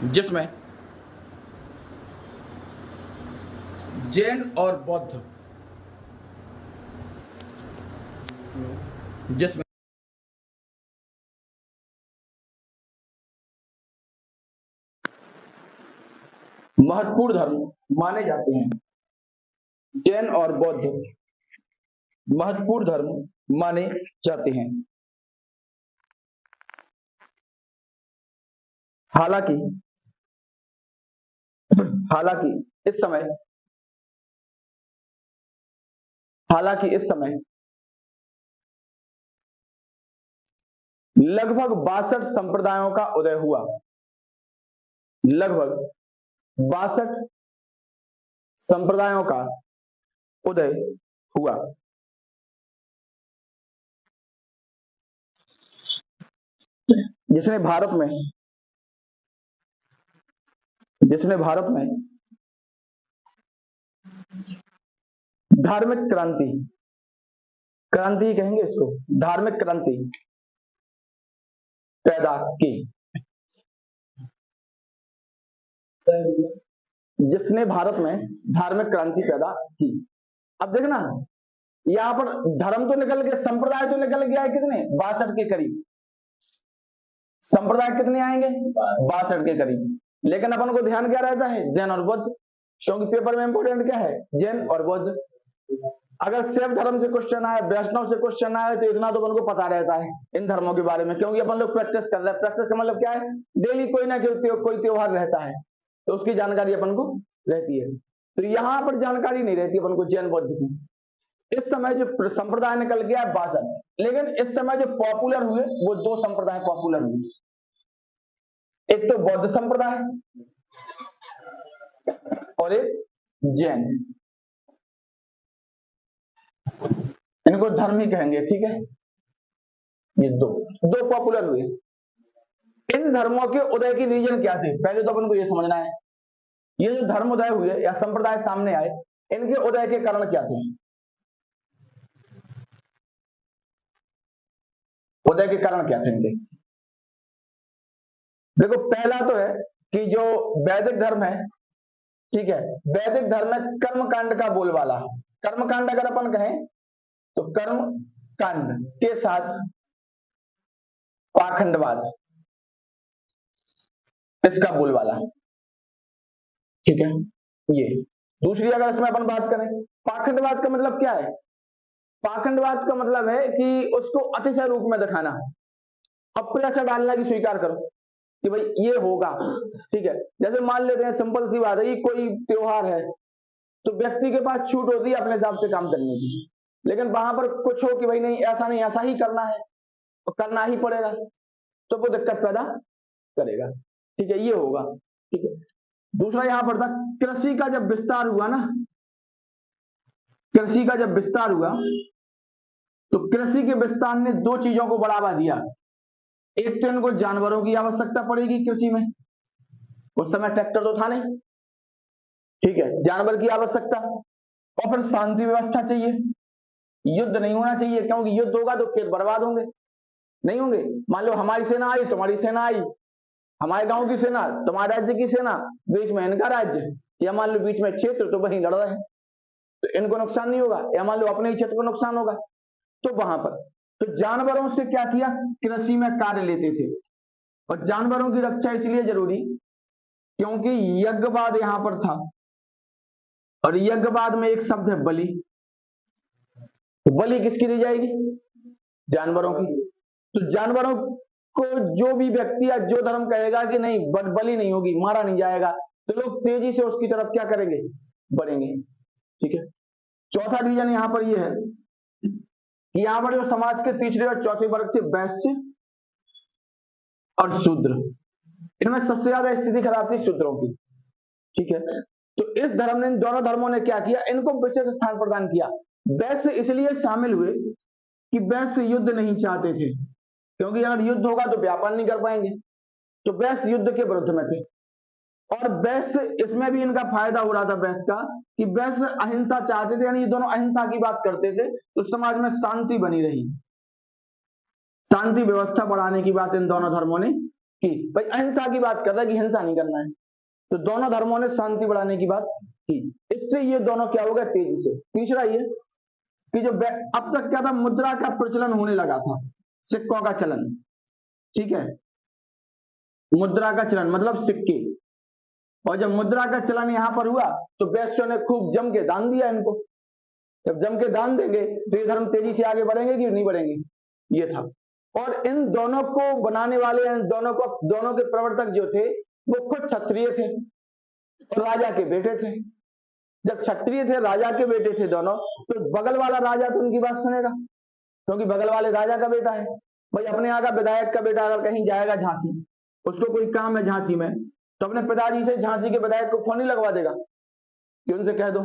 जिसमें जैन और बौद्ध जिसमें महत्वपूर्ण धर्म माने जाते हैं। जैन और बौद्ध महत्वपूर्ण धर्म माने जाते हैं। हालांकि इस समय लगभग 62 संप्रदायों का उदय हुआ। लगभग 62 संप्रदायों का उदय हुआ। जिसने भारत में धार्मिक क्रांति कहेंगे इसको, धार्मिक क्रांति पैदा की। जिसने भारत में धार्मिक क्रांति पैदा की। अब देखना, यहां पर धर्म तो निकल गया, संप्रदाय तो निकल गया है कितने, 62 के करीब। संप्रदाय कितने आएंगे, 62 के करीब। लेकिन अपन को ध्यान क्या रहता है, जैन और बौद्ध, क्योंकि पेपर में इंपोर्टेंट क्या है, जैन और बौद्ध। अगर शैव धर्म से क्वेश्चन आए, वैष्णव से क्वेश्चन आए, तो इतना तो अपन को पता रहता है इन धर्मों के बारे में, क्योंकि अपन लोग प्रैक्टिस कर रहे हैं। प्रैक्टिस का मतलब क्या है, डेली कोई ना कोई त्योहार रहता है, तो उसकी जानकारी अपन को रहती है। तो यहां पर जानकारी नहीं रहती अपन को जैन बौद्ध की। इस समय जो संप्रदाय निकल गया 62, लेकिन इस समय जो पॉपुलर हुए वो 2 संप्रदाय पॉपुलर हुए। एक तो बौद्ध संप्रदाय और एक जैन। इनको धर्म ही कहेंगे, ठीक है। ये दो पॉपुलर हुए। इन धर्मों के उदय की रीजन क्या थे, पहले तो अपन को ये समझना है। ये जो धर्म उदय हुए या संप्रदाय सामने आए, इनके उदय के कारण क्या थे। उदय के कारण क्या थे इनके। देखो, पहला तो है कि जो वैदिक धर्म है, ठीक है, वैदिक धर्म में कर्मकांड का बोलबाला। कर्मकांड अगर अपन कहें तो कर्मकांड के साथ पाखंडवाद, इसका बोलबाला, ठीक है। ये दूसरी, अगर इसमें अपन बात करें, पाखंडवाद का मतलब क्या है। पाखंडवाद का मतलब है कि उसको अतिशय रूप में दिखाना, अप्रचर डालना की स्वीकार करो कि भाई ये होगा, ठीक है। जैसे मान लेते हैं, सिंपल सी बात है, कोई त्योहार है तो व्यक्ति के पास छूट होती है अपने हिसाब से काम करने की, लेकिन वहां पर कुछ हो कि भाई नहीं, ऐसा नहीं, ऐसा ही करना है तो करना ही पड़ेगा, तो वो दिक्कत पैदा करेगा, ठीक है। ये होगा, ठीक है। दूसरा यहां पर था, कृषि का जब विस्तार हुआ ना, कृषि का जब विस्तार हुआ तो कृषि के विस्तार ने 2 चीजों को बढ़ावा दिया। एक तो इनको जानवरों की आवश्यकता पड़ेगी कृषि में, उस समय ट्रैक्टर तो था नहीं, ठीक है, जानवर की आवश्यकता। और फिर शांति व्यवस्था चाहिए, युद्ध नहीं होना चाहिए, क्योंकि युद्ध होगा तो खेत बर्बाद होंगे, नहीं होंगे। मान लो हमारी सेना आई, तुम्हारी सेना आई, हमारे गांव की सेना, तुम्हारे राज्य की सेना, बीच में इनका राज्य, या मान लो बीच में क्षेत्र, तो वहीं लड़ रहे हैं, तो इनको नुकसान नहीं होगा, या मान लो अपने ही क्षेत्र को नुकसान होगा। तो वहां पर तो जानवरों से क्या किया, कृषि में कार्य लेते थे। और जानवरों की रक्षा इसलिए जरूरी क्योंकि यज्ञवाद यहां पर था, और यज्ञवाद में एक शब्द है बलि। तो बलि किसकी दी जाएगी, जानवरों की। तो जानवरों को जो भी व्यक्ति या जो धर्म कहेगा कि नहीं बलि नहीं होगी, मारा नहीं जाएगा, तो लोग तेजी से उसकी तरफ क्या करेंगे, बढ़ेंगे, ठीक है। चौथा रीजन यहां पर यह है कि यहां पर जो समाज के तीसरे और चौथे वर्ग थे, वैश्य और शूद्र, इनमें सबसे ज्यादा स्थिति खराब थी शूद्रों की, ठीक है। तो इस धर्म ने, दोनों धर्मों ने क्या किया, इनको विशेष स्थान प्रदान किया। वैश्य इसलिए शामिल हुए कि वैश्य युद्ध नहीं चाहते थे, क्योंकि अगर युद्ध होगा तो व्यापार नहीं कर पाएंगे, तो वैश्य युद्ध के विरुद्ध में थे। और वैश्य, इसमें भी इनका फायदा हो रहा था वैश्य का, कि वैश्य अहिंसा चाहते थे, यानी ये दोनों अहिंसा की बात करते थे, तो समाज में शांति बनी रही, शांति व्यवस्था बढ़ाने की बात इन दोनों धर्मों ने की भाई अहिंसा की बात कर रहा है कि हिंसा नहीं करना है, तो दोनों धर्मों ने शांति बढ़ाने की बात की। इससे ये दोनों क्या हो गया तेजी से। तीसरा ये कि जो अब तक क्या था, मुद्रा का प्रचलन होने लगा था, सिक्कों का चलन, ठीक है, मुद्रा का चलन मतलब सिक्के। और जब मुद्रा का चलन यहां पर हुआ तो वैश्यों ने खूब जम के दान दिया इनको। जब जम के दान देंगे तो ये धर्म तेजी से आगे बढ़ेंगे कि नहीं बढ़ेंगे, ये था। और इन दोनों को बनाने वाले, इन दोनों के प्रवर्तक जो थे वो खुद क्षत्रिय थे और राजा के बेटे थे। जब क्षत्रिय थे, राजा के बेटे थे दोनों, तो बगल वाला राजा तो उनकी बात सुनेगा, क्योंकि बगल वाले राजा का बेटा है। भाई अपने यहाँ का विधायक का बेटा अगर कहीं जाएगा झांसी, उसको कोई काम है झांसी में, तो अपने पिताजी से झांसी के विधायक को फोन नहीं लगवा देगा कि उनसे कह दो,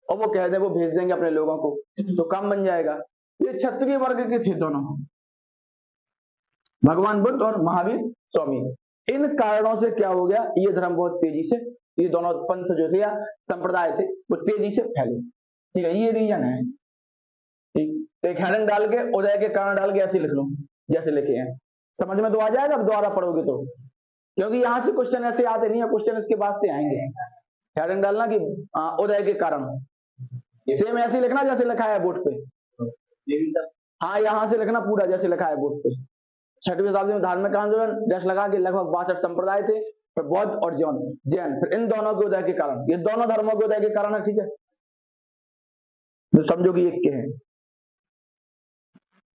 और वो कह दे, वो भेज देंगे अपने लोगों को, तो काम बन जाएगा। ये क्षत्रिय वर्ग के थे दोनों, भगवान बुद्ध और महावीर स्वामी। इन कारणों से क्या हो गया, ये धर्म बहुत तेजी से, ये दोनों पंथ जो थे या संप्रदाय थे वो तेजी से फैले, ठीक है, ये रीजन है। ठीक, एक हेडिंग डाल के उदय के कारण डाल के ऐसे लिख लो जैसे लिखे हैं, समझ में तो आ जाएगा अब दोबारा पढ़ोगे तो, क्योंकि यहां से क्वेश्चन ऐसे आते नहीं है, क्वेश्चन इसके बाद से आएंगे। हेडिंग डालना कि उदय के कारण, सेम ऐसे लिखना जैसे लिखा है बोर्ड पे, हाँ यहां से लिखना पूरा जैसे लिखा है बोर्ड पे। 6वीं शताब्दी में धार्मिक आंदोलन जैसे लगा कि लगभग 62 संप्रदाय थे, फिर बौद्ध और जैन, फिर इन दोनों के उदय के कारण, ये दोनों धर्मों के उदय के कारण है, ठीक है, तो समझो कि एक के हैं,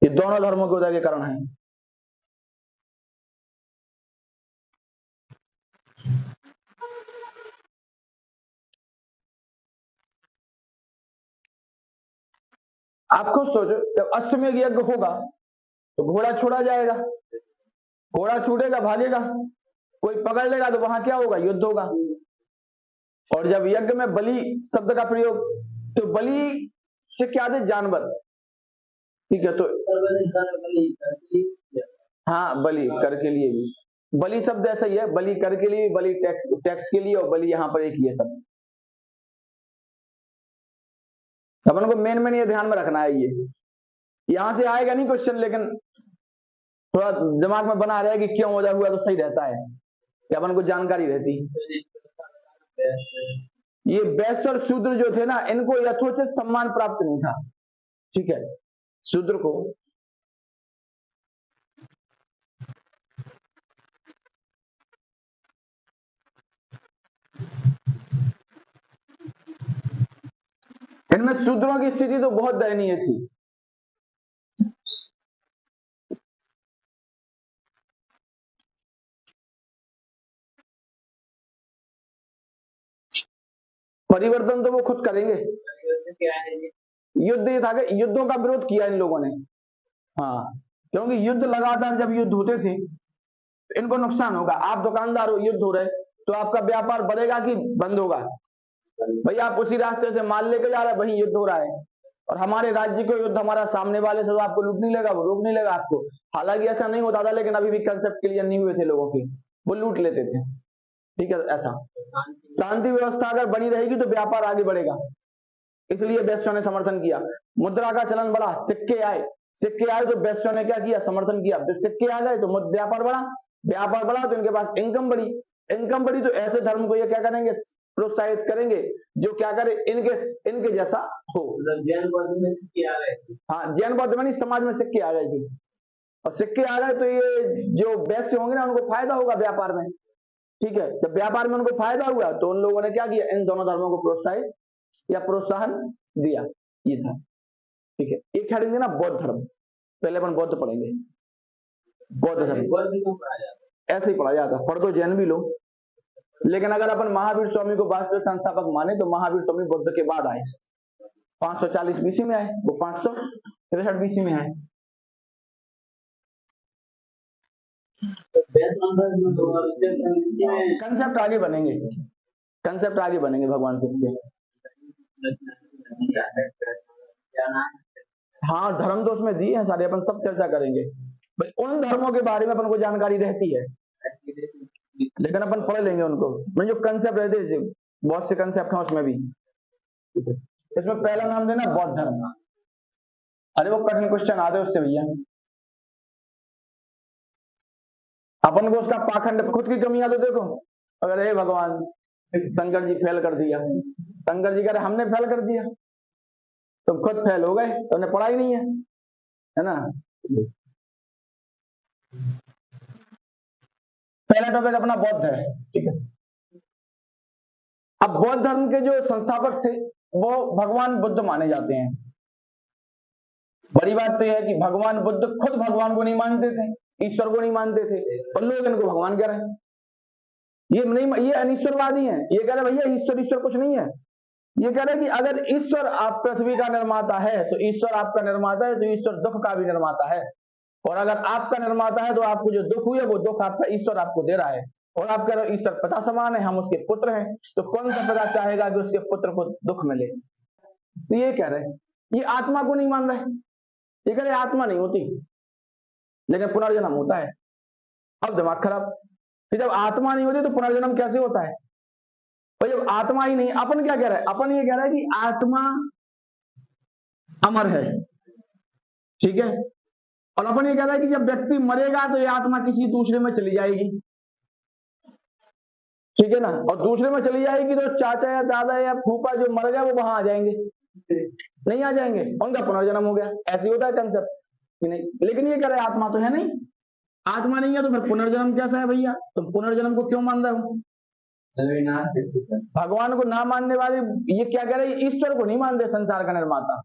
ये दोनों धर्मों के उदय के कारण है। आप खुद सोचो, जब अश्वमेध यज्ञ होगा तो घोड़ा छोड़ा जाएगा, घोड़ा छूटेगा भागेगा, कोई पकड़ लेगा तो वहां क्या होगा, युद्ध होगा। और जब यज्ञ में बलि शब्द का प्रयोग, तो बलि से क्या थे, जानवर, ठीक है, तो हाँ बलि कर के लिए भी, बलि शब्द ऐसा ही है, बलि कर के लिए, बलि टैक्स के लिए, और बलि यहाँ पर एक ही है शब्द। अपन को मेन ये ध्यान में रखना है, ये यहां से आएगा नहीं क्वेश्चन, लेकिन थोड़ा दिमाग में बना रहे कि क्यों उदय हुआ तो सही रहता है, कि अपन को जानकारी रहती। ये वैश्य और शूद्र जो थे ना, इनको यथोचित सम्मान प्राप्त नहीं था, ठीक है, शूद्र को। इनमें शूद्रों की स्थिति तो बहुत दयनीय थी। परिवर्तन तो वो खुद करेंगे। युद्ध ये था कि युद्धों का विरोध किया इन लोगों ने, हाँ, क्योंकि युद्ध लगातार जब युद्ध होते थे तो इनको नुकसान होगा। आप दुकानदार हो, युद्ध हो रहे, तो आपका व्यापार बढ़ेगा कि बंद होगा? भाई आप उसी रास्ते से माल लेके जा रहे हैं, वहीं युद्ध हो रहा है, और हमारे राज्य को युद्ध हमारा सामने वाले से तो आपको लूट नहीं लेगा, वो रोक नहीं लेगा आपको। हालांकि ऐसा नहीं होता था, लेकिन अभी भी कंसेप्ट क्लियर नहीं हुए थे लोगों के, वो लूट लेते थे, ठीक है। ऐसा शांति व्यवस्था अगर बनी रहेगी तो व्यापार आगे बढ़ेगा, इसलिए वैश्यों ने समर्थन किया। मुद्रा का चलन बढ़ा, सिक्के आए, सिक्के आए तो वैश्यों ने क्या किया, समर्थन किया। सिक्के आ गए तो व्यापार बढ़ा, व्यापार बढ़ा तो इनके पास इनकम बढ़ी, इनकम बढ़ी तो ऐसे धर्म को ये क्या करेंगे, प्रोत्साहित करेंगे जो क्या करे, इनके जैसा हो। जैन बौद्ध में सिक्के आ गए, हाँ जैन बौद्ध में नहीं, समाज में सिक्के आ गए थे, और सिक्के आ गए तो ये जो वैश्य होंगे ना, उनको फायदा होगा व्यापार में, ठीक है। जब व्यापार में उनको फायदा हुआ तो उन लोगों ने क्या किया, इन दोनों धर्मों को प्रोत्साहित या प्रोत्साहन दिया, ये था, ठीक है। एक हेडिंग देना बौद्ध धर्म, पहले अपन बौद्ध पढ़ेंगे। बौद्ध धर्म ऐसे ही पढ़ा जाता, पढ़ दो जैन भी लो, लेकिन अगर अपन महावीर स्वामी को वास्तविक संस्थापक माने तो महावीर स्वामी बुद्ध के बाद आए, 540 बीसी में आए, वो 563 बीसी में आए। कंसेप्ट आगे बनेंगे, कंसेप्ट आगे बनेंगे भगवान से। हाँ धर्म तो उसमें दिए हैं सारे, अपन सब चर्चा करेंगे। भाई उन धर्मों के बारे में अपन को जानकारी रहती है, लेकिन अपन पढ़ लेंगे उनको, मैं जो कंसेप्ट रहते हैं, बहुत से कंसेप्ट हैं उसमें भी। इसमें पहला नाम देना बौद्ध धर्म। अरे वो कठिन क्वेश्चन आते उससे भैया, अपन को उसका पाखंड, खुद की कमियां तो देखो। अगर हे भगवान शंकर जी फेल कर दिया, शंकर जी कह रहे हमने फेल कर दिया, तुम खुद फेल हो गए, तुमने पढ़ा ही नहीं है ना। पहला टॉपिक अपना बौद्ध है, ठीक है। अब बौद्ध धर्म के जो संस्थापक थे वो भगवान बुद्ध माने जाते हैं। बड़ी बात तो यह है कि भगवान बुद्ध खुद भगवान को नहीं मानते थे, ईश्वर को नहीं मानते थे, और लोग इनको भगवान कह रहे हैं। ये नहीं, ये अनिश्वरवादी हैं। ये कह रहे भैया ईश्वर ईश्वर कुछ नहीं है। ये कह रहे कि अगर ईश्वर आप पृथ्वी का निर्माता है तो ईश्वर आपका निर्माता है, तो ईश्वर दुख का भी निर्माता है। और अगर आपका निर्माता है तो आपको जो दुख हुई है वो दुख आपका ईश्वर आपको दे रहा है। और आप कह रहे हो ईश्वर पिता समान है, हम उसके पुत्र हैं, तो कौन सा पिता चाहेगा कि उसके पुत्र को दुख मिले। तो ये कह रहे हैं, ये आत्मा को नहीं मान रहे। ये कह रहे आत्मा नहीं होती लेकिन पुनर्जन्म होता है। अब दिमाग खराब कि जब आत्मा नहीं होती तो पुनर्जन्म कैसे होता है। और जब आत्मा ही नहीं, अपन क्या कह रहे हैं, अपन ये कह रहे हैं कि आत्मा अमर है, ठीक है। और अपन ये कह रहे हैं कि जब व्यक्ति मरेगा तो ये आत्मा किसी दूसरे में चली जाएगी, ठीक है ना। और दूसरे में चली जाएगी तो चाचा या दादा या फूफा जो मर गया वो वहां आ जाएंगे, नहीं आ जाएंगे, उनका पुनर्जन्म हो गया। ऐसे होता है कंसेप्ट कि नहीं। लेकिन ये कह रहे आत्मा तो है नहीं, आत्मा नहीं है तो फिर पुनर्जन्म कैसा है भैया। तो पुनर्जन्म को क्यों मान रहे हो। भगवान को ना मानने वाले ये क्या कह रहे हैं, ईश्वर को नहीं मानते, संसार का निर्माता।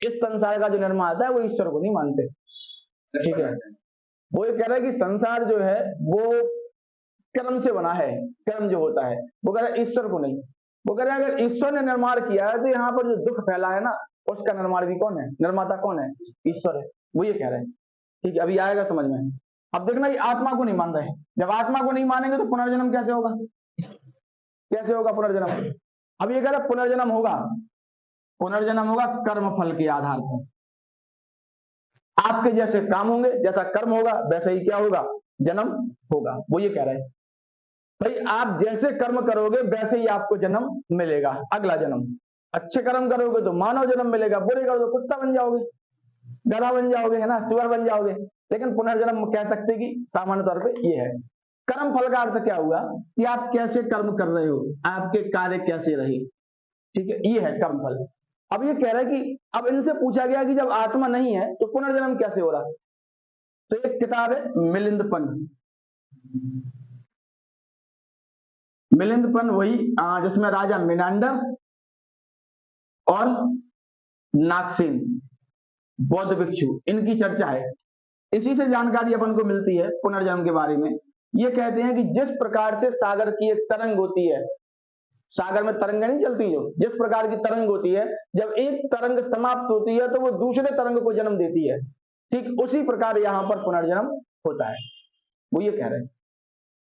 इस संसार का जो निर्माता है वो ईश्वर को नहीं मानते, ठीक है। वो ये कह रहे हैं कि संसार जो है वो कर्म से बना है, कर्म जो होता है वो कह रहे हैं ईश्वर को नहीं। वो कह रहे हैं अगर ईश्वर ने निर्माण किया है तो यहाँ पर जो दुख फैला है ना उसका निर्माण भी कौन है, निर्माता कौन है, ईश्वर है। वो ये कह रहे हैं, ठीक है। अभी आएगा समझ में। अब देखना ये आत्मा को नहीं मान रहे। जब आत्मा को नहीं मानेंगे तो पुनर्जन्म कैसे होगा, कैसे होगा पुनर्जन्म। अब ये कह रहे पुनर्जन्म होगा, पुनर्जन्म होगा कर्म फल के आधार पर। आपके जैसे काम होंगे, जैसा कर्म होगा वैसे ही क्या होगा, जन्म होगा। वो ये कह रहे हैं भाई आप जैसे कर्म करोगे वैसे ही आपको जन्म मिलेगा, अगला जन्म। अच्छे कर्म करोगे तो मानव जन्म मिलेगा, बुरे करोगे तो कुत्ता बन जाओगे, गधा बन जाओगे, है ना, सुअर बन जाओगे। लेकिन पुनर्जन्म कह सकते कि सामान्य तौर पे ये है। कर्म फल का अर्थ क्या हुआ कि आप कैसे कर्म कर रहे हो, आपके कार्य कैसे रहे, ठीक है, ये है कर्म फल। अब ये कह रहा है कि अब इनसे पूछा गया कि जब आत्मा नहीं है तो पुनर्जन्म कैसे हो रहा। तो एक किताब है मिलिंदपन, मिलिंदपन वही जिसमें राजा मिनांडर और नागसेन बौद्ध भिक्षु इनकी चर्चा है। इसी से जानकारी अपन को मिलती है पुनर्जन्म के बारे में। ये कहते हैं कि जिस प्रकार से सागर की एक तरंग होती है, सागर में तरंगें नहीं चलती, जो जिस प्रकार की तरंग होती है जब एक तरंग समाप्त होती है तो वो दूसरे तरंग को जन्म देती है, ठीक उसी प्रकार यहां पर पुनर्जन्म होता है। वो ये कह रहे हैं,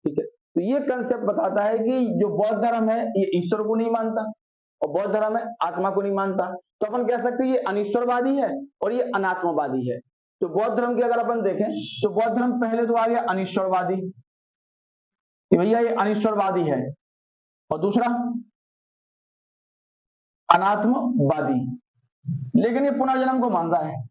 ठीक है। तो ये कंसेप्ट बताता है कि जो बौद्ध धर्म है ये ईश्वर को नहीं मानता और बौद्ध धर्म है आत्मा को नहीं मानता। तो अपन कह सकते हैं ये अनिश्वरवादी है और ये अनात्मवादी है। तो बौद्ध धर्म की अगर अपन देखें तो बौद्ध धर्म पहले तो आ गया अनिश्वरवादी, भैया ये अनिश्वरवादी है, और दूसरा अनात्मवादी। लेकिन ये पुनर्जन्म को मान रहा है।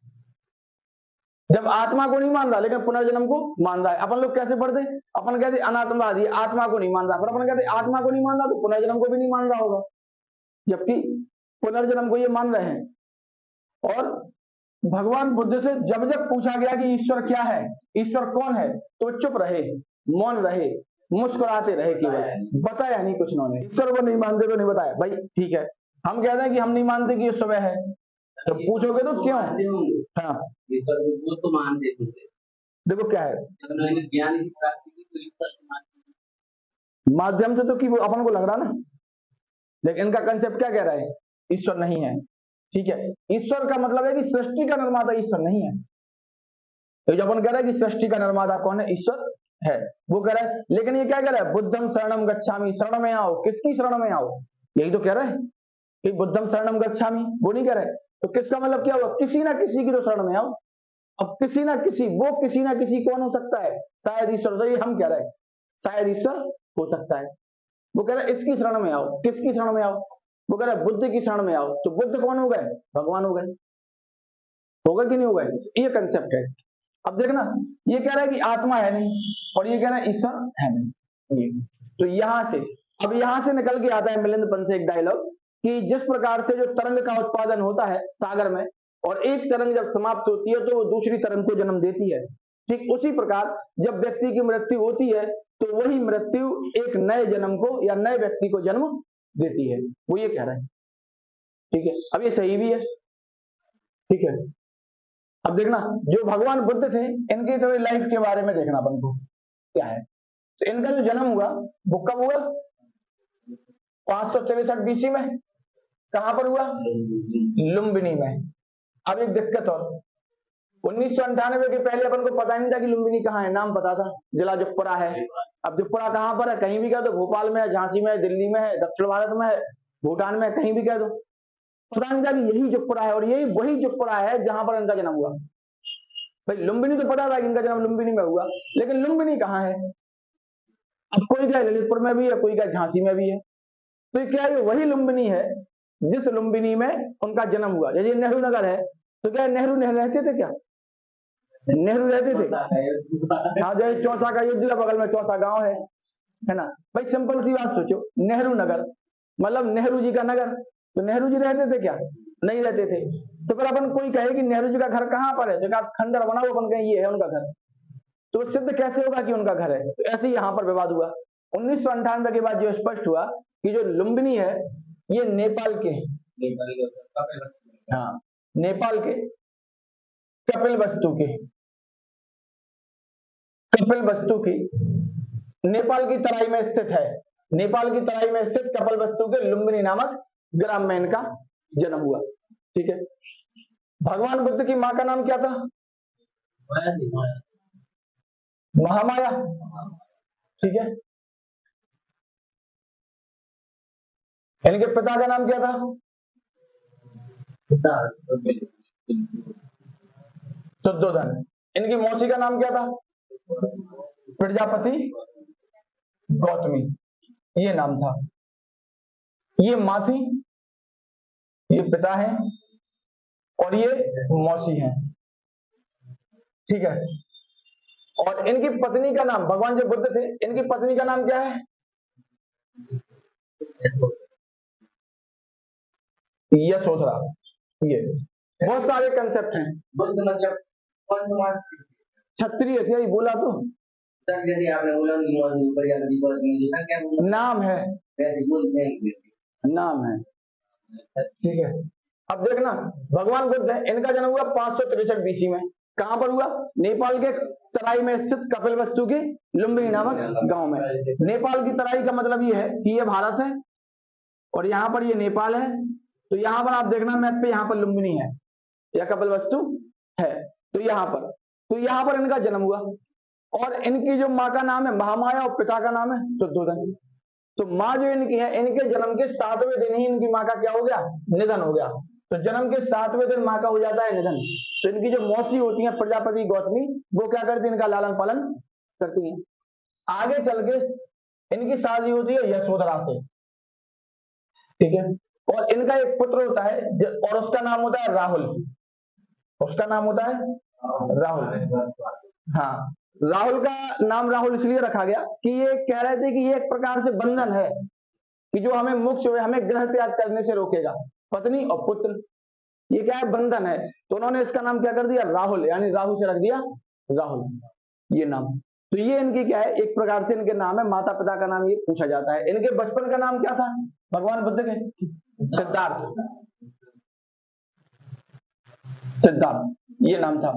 जब आत्मा को नहीं मान रहा लेकिन पुनर्जन्म को मान रहा है। अपन लोग कैसे पढ़ते, अपन कहते अनात्मवादी आत्मा को नहीं मान रहा, पर अपन कहते आत्मा को नहीं मान रहा तो पुनर्जन्म को भी नहीं मान रहा होगा, जबकि पुनर्जन्म को ये मान रहे हैं। और भगवान बुद्ध से जब जब पूछा गया कि ईश्वर क्या है, ईश्वर कौन है, तो चुप रहे, मौन रहे, मुस्कुराते रहे, केवल बताया नहीं कुछ उन्होंने। ईश्वर को नहीं मानते तो नहीं बताया। भाई ठीक है, हम कहते हैं कि हम नहीं मानते कि ये सुबह है, तो पूछोगे तो क्यों। हाँ ईश्वर को तो मानते थे। देखो क्या है ज्ञान की प्राप्ति की तो ईश्वर माध्यम से तो कि वो अपन को लग रहा ना, लेकिन इनका कंसेप्ट क्या कह रहा है, ईश्वर नहीं है, ठीक है। ईश्वर का मतलब है कि सृष्टि का निर्माता ईश्वर नहीं है। तो जब अपन कह रहे हैं कि सृष्टि का निर्माता कौन है, ईश्वर है, वो कह रहा है। लेकिन ये क्या कह रहा है, बुद्धम शरणम गच्छामि, शरण में आओ, किसकी शरण में आओ, यही तो कह रहा है कि बुद्धम शरणम गच्छामि, वो नहीं कह रहे। तो किसका मतलब क्या हुआ, किसी ना किसी की तो शरण में आओ। अब किसी ना किसी, वो किसी ना किसी कौन हो सकता है, शायद ईश्वर। तो ये हम कह रहे हैं शायद ईश्वर हो सकता है। वो कह रहा है इसकी शरण में आओ, किसकी शरण में आओ, वो कह रहा है बुद्ध की शरण में आओ। तो बुद्ध कौन हो गए, भगवान हो गए, होगा कि नहीं होगा, ये कंसेप्ट है। अब देखना, ये कह रहा है कि आत्मा है नहीं और ये कह रहा है ईश्वर है नहीं। ये तो यहां से निकल के आता है मिलिंद पंत से एक डायलॉग कि जिस प्रकार से जो तरंग का उत्पादन होता है सागर में और एक तरंग जब समाप्त होती है तो वो दूसरी तरंग को जन्म देती है, ठीक उसी प्रकार जब व्यक्ति की मृत्यु होती है तो वही मृत्यु एक नए जन्म को या नए व्यक्ति को जन्म देती है, वो ये कह रहा है। ठीक है, अब ये सही भी है। ठीक है, अब देखना जो भगवान बुद्ध थे इनकी थोड़ी लाइफ के बारे में देखना अपन को क्या है। तो इनका जो जन्म हुआ वो कब हुआ? 563 BC में। कहां पर हुआ? लुम्बिनी में। अब एक दिक्कत और, 1998 के पहले अपन को पता नहीं था कि लुम्बिनी कहाँ है, नाम पता था जिला जुगपुरा है। अब जुगपुरा कहां पर है? कहीं भी कह दो, भोपाल में है, झांसी में है, दिल्ली में है, दक्षिण भारत में है, भूटान में है, कहीं भी कह दो, पता नहीं था कि यही जुगपुरा है और यही वही जुगपुरा है जहां पर इनका जन्म हुआ। भाई लुम्बिनी तो पता था कि इनका जन्म लुम्बिनी में हुआ, लेकिन लुम्बिनी कहाँ है? अब कोई कहे ललितपुर में भी है, कोई कहे झांसी में भी है, तो क्या ये वही लुम्बिनी है जिस लुम्बिनी में उनका जन्म हुआ? जैसे नेहरू नगर है तो क्या नेहरू रहते थे? क्या नेहरू रहते थे? हाँ, जैसे चौसा का युद्ध बगल में चौसा गांव है ना। भाई सिंपल सी बात सोचो, नेहरू नगर मतलब नेहरू जी का नगर, तो नेहरू जी रहते थे क्या? नहीं रहते थे। तो फिर अपन कोई कहे कि नेहरू जी का घर कहाँ पर है, तो खंडर बना हुआ अपन कहें ये है उनका घर, तो सिद्ध कैसे होगा कि उनका घर है? तो ऐसे ही यहाँ पर विवाद हुआ। 1998 के बाद जो स्पष्ट हुआ कि जो लुम्बिनी है ये नेपाल के, हाँ नेपाल के कपिलवस्तु की नेपाल की तराई में स्थित है। नेपाल की तराई में स्थित कपिलवस्तु के लुम्बिनी नामक ग्राम में इनका जन्म हुआ। ठीक है, भगवान बुद्ध की मां का नाम क्या था? महामाया। ठीक है, इनके पिता का नाम क्या था? शुद्धोधन। इनकी मौसी का नाम क्या था? प्रजापति गौतमी, ये नाम था। ये मां थी, ये पिता है और ये मौसी है। ठीक है, और इनकी पत्नी का नाम, भगवान जो बुद्ध थे इनकी पत्नी का नाम क्या है? यशोधरा। ये बहुत सारे कंसेप्ट हैं। बुद्ध मतलब क्षत्रिय थे, बोला तो जैसे आपने बोला नाम है, नाम है। ठीक है, अब देखना भगवान बुद्ध है, इनका जन्म हुआ 563 BC में। कहां पर हुआ? नेपाल के तराई में स्थित कपिलवस्तु के लुम्बिनी नामक गांव में। नेपाल की तराई का मतलब ये है कि ये भारत है और यहाँ पर ये नेपाल है, तो यहाँ पर आप देखना मैप पे, यहाँ पर लुम्बिनी है या कपिलवस्तु है, तो यहाँ पर इनका जन्म हुआ। और इनकी जो माँ का नाम है महामाया और पिता का नाम है शुद्धोधन। तो माँ जो इनकी है, इनके जन्म के 7वें दिन ही इनकी माँ का क्या हो गया? निधन हो गया। तो जन्म के 7वें दिन माँ का हो जाता है निधन। तो इनकी जो मौसी होती है प्रजापति गौतमी, वो क्या करती है? इनका लालन पालन करती है। आगे चल के इनकी शादी होती है यशोधरा से। ठीक है, और इनका एक पुत्र होता है और उसका नाम होता है राहुल। उसका नाम होता है राहुल। हाँ, राहुल का नाम राहुल इसलिए रखा गया कि ये कह रहे थे कि ये एक प्रकार से बंधन है कि जो हमें मोक्ष में, हमें ग्रह त्याग करने से रोकेगा, पत्नी और पुत्र, ये क्या है? बंधन है। तो उन्होंने इसका नाम क्या कर दिया? राहुल, यानी राहु से रख दिया राहुल, ये नाम। तो ये इनकी क्या है? एक प्रकार से इनके नाम है, माता पिता का नाम ये पूछा जाता है। इनके बचपन का नाम क्या था भगवान बुद्ध के? सिद्धार्थ। सिद्धार्थ ये नाम था।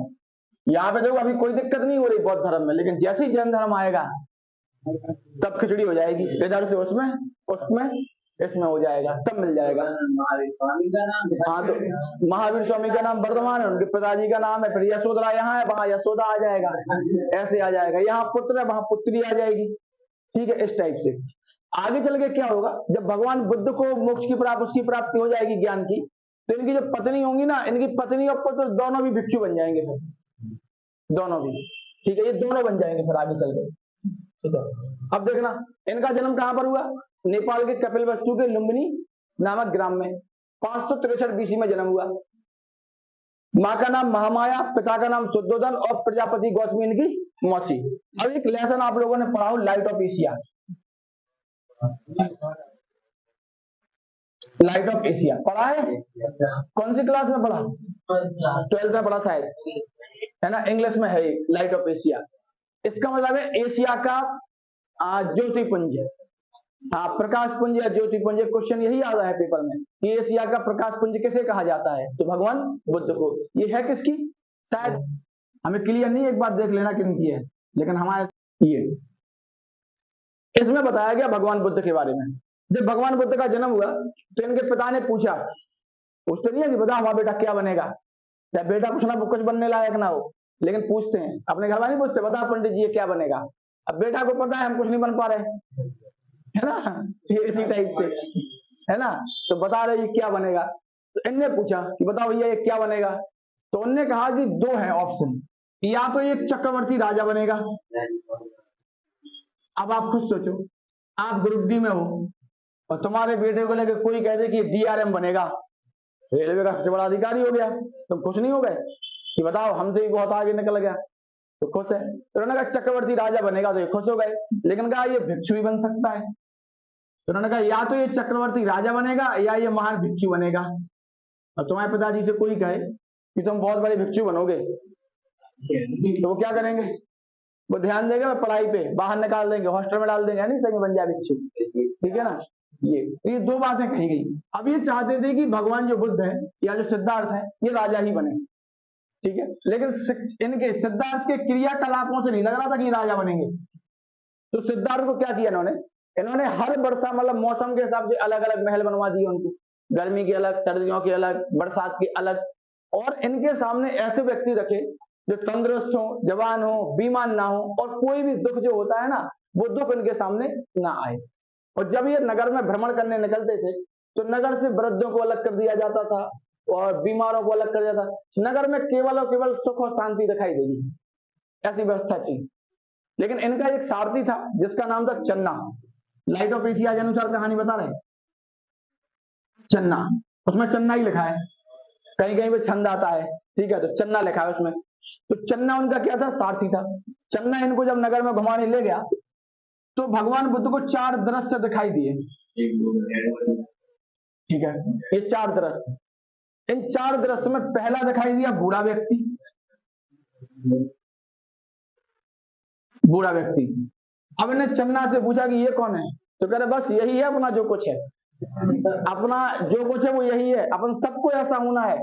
यहाँ पे देखो अभी कोई दिक्कत नहीं हो रही बौद्ध धर्म में, लेकिन जैसे ही जैन धर्म आएगा सब खिचड़ी हो जाएगी, इधर से उसमें, उसमें इसमें हो जाएगा, सब मिल जाएगा। हाँ, तो महावीर स्वामी का नाम वर्धमान है, उनके पिताजी का नाम है, फिर यशोधरा यहाँ है, वहां यशोदा आ जाएगा, ऐसे आ जाएगा। यहाँ पुत्र है, वहां पुत्री आ जाएगी। ठीक है, इस टाइप से आगे चल के क्या होगा? जब भगवान बुद्ध को मोक्ष की प्राप्ति, उसकी प्राप्ति हो जाएगी ज्ञान की, तो इनकी जो पत्नी होंगी ना, इनकी पत्नी और पुत्र दोनों भी भिक्षु बन जाएंगे फिर, दोनों भी। ठीक है, ये दोनों बन जाएंगे फिर आगे चल के। ठीक है, अब देखना इनका जन्म कहां पर हुआ? नेपाल के कपिलवस्तु के लुम्बिनी नामक ग्राम में 563 BC में जन्म हुआ। माँ का नाम महामाया, पिता का नाम शुद्धोधन और प्रजापति गौतमी इनकी मौसी। अब एक लेसन आप लोगों ने पढ़ा हो, light of Asia. Light of Asia पढ़ा है? कौन सी क्लास में पढ़ा? 12th में पढ़ा था, है ना? इंग्लिश में है लाइट ऑफ एशिया। इसका मतलब है एशिया का ज्योतिपुंज। हाँ, प्रकाश पुंज या ज्योतिपुंज। क्वेश्चन यही आता है पेपर में कि एशिया का प्रकाश पुंज किसे कहा जाता है? तो भगवान बुद्ध को। ये है किसकी? शायद हमें क्लियर नहीं, एक बार देख लेना किनकी है, लेकिन हमारे ये इसमें बताया गया भगवान बुद्ध के बारे में। जब भगवान बुद्ध का जन्म हुआ तो इनके पिता ने पूछा, पूछते नहीं है कि बता हमारा बेटा क्या बनेगा, चाहे बेटा कुछ ना कुछ बनने लायक ना हो, लेकिन पूछते हैं। अपने घर वाले नहीं पूछते, बता पंडित जी ये क्या बनेगा। अब बेटा को पता है हम कुछ नहीं बन पा रहे, है ना, इसी टाइप से, है ना, तो बता रहे ये क्या बनेगा। तो इनने पूछा कि बताओ भैया ये क्या बनेगा। तो उनने कहा कि दो है ऑप्शन, या तो एक चक्रवर्ती राजा बनेगा। अब आप खुद सोचो, आप ग्रुप डी में हो और तुम्हारे बेटे को लेकर कोई कह दे कि DRM बनेगा, रेलवे का सबसे बड़ा अधिकारी हो गया, तुम खुश नहीं हो गए कि बताओ हमसे भी बहुत आगे निकल गया, तो खुश है। तो उन्होंने कहा चक्रवर्ती राजा बनेगा, तो ये खुश हो गए। लेकिन कहा ये भिक्षु भी बन सकता है। तो उन्होंने कहा या तो ये चक्रवर्ती राजा बनेगा या ये महान भिक्षु बनेगा। और तुम्हारे पिताजी से कोई कहे कि तुम बहुत बड़े भिक्षु बनोगे, तो वो क्या करेंगे? वो ध्यान देंगे पढ़ाई पे, बाहर निकाल देंगे, हॉस्टल में डाल देंगे, नहीं सही में बन जाए भिक्षु। ठीक है ना? ये दो बातें कही गई। अब ये चाहते थे कि भगवान जो बुद्ध है या जो सिद्धार्थ है ये राजा ही बने। ठीक है, लेकिन इनके सिद्धार्थ के क्रियाकलापों से नहीं लग रहा था कि राजा बनेंगे। तो सिद्धार्थ को क्या किया इन्होंने हर वर्षा मतलब मौसम के हिसाब से अलग अलग महल बनवा दिए उनको, गर्मी के अलग, सर्दियों के अलग, बरसात के अलग। और इनके सामने ऐसे व्यक्ति रखे जो तंदुरुस्त हो, जवान हो, बीमार ना हो, और कोई भी दुख जो होता है ना वो दुख इनके सामने ना आए। और जब ये नगर में भ्रमण करने निकलते थे तो नगर से वृद्धों को अलग कर दिया जाता था और बीमारों को अलग कर दिया जाता। नगर में केवल और केवल सुख और शांति दिखाई देगी, ऐसी व्यवस्था थी। लेकिन इनका एक सारथी था जिसका नाम था चन्ना। लाइट ऑफ एशिया के अनुसार कहानी बता रहे, चन्ना, उसमें चन्ना ही लिखा है, कहीं कहीं पे छंद आता है। ठीक है, तो चन्ना लिखा है उसमें। तो चन्ना उनका क्या था? सारथी था। चन्ना इनको जब नगर में घुमाने ले गया तो भगवान बुद्ध को 4 दृश्य दिखाई दिए। ठीक है, ये 4 दृश्य, इन 4 दृश्य में पहला दिखाई दिया बूढ़ा व्यक्ति। बूढ़ा व्यक्ति। अब इन्हें चन्ना से पूछा कि ये कौन है, तो कह रहे बस यही है अपना जो कुछ है, अपना जो कुछ है वो यही है, अपन सबको ऐसा होना है।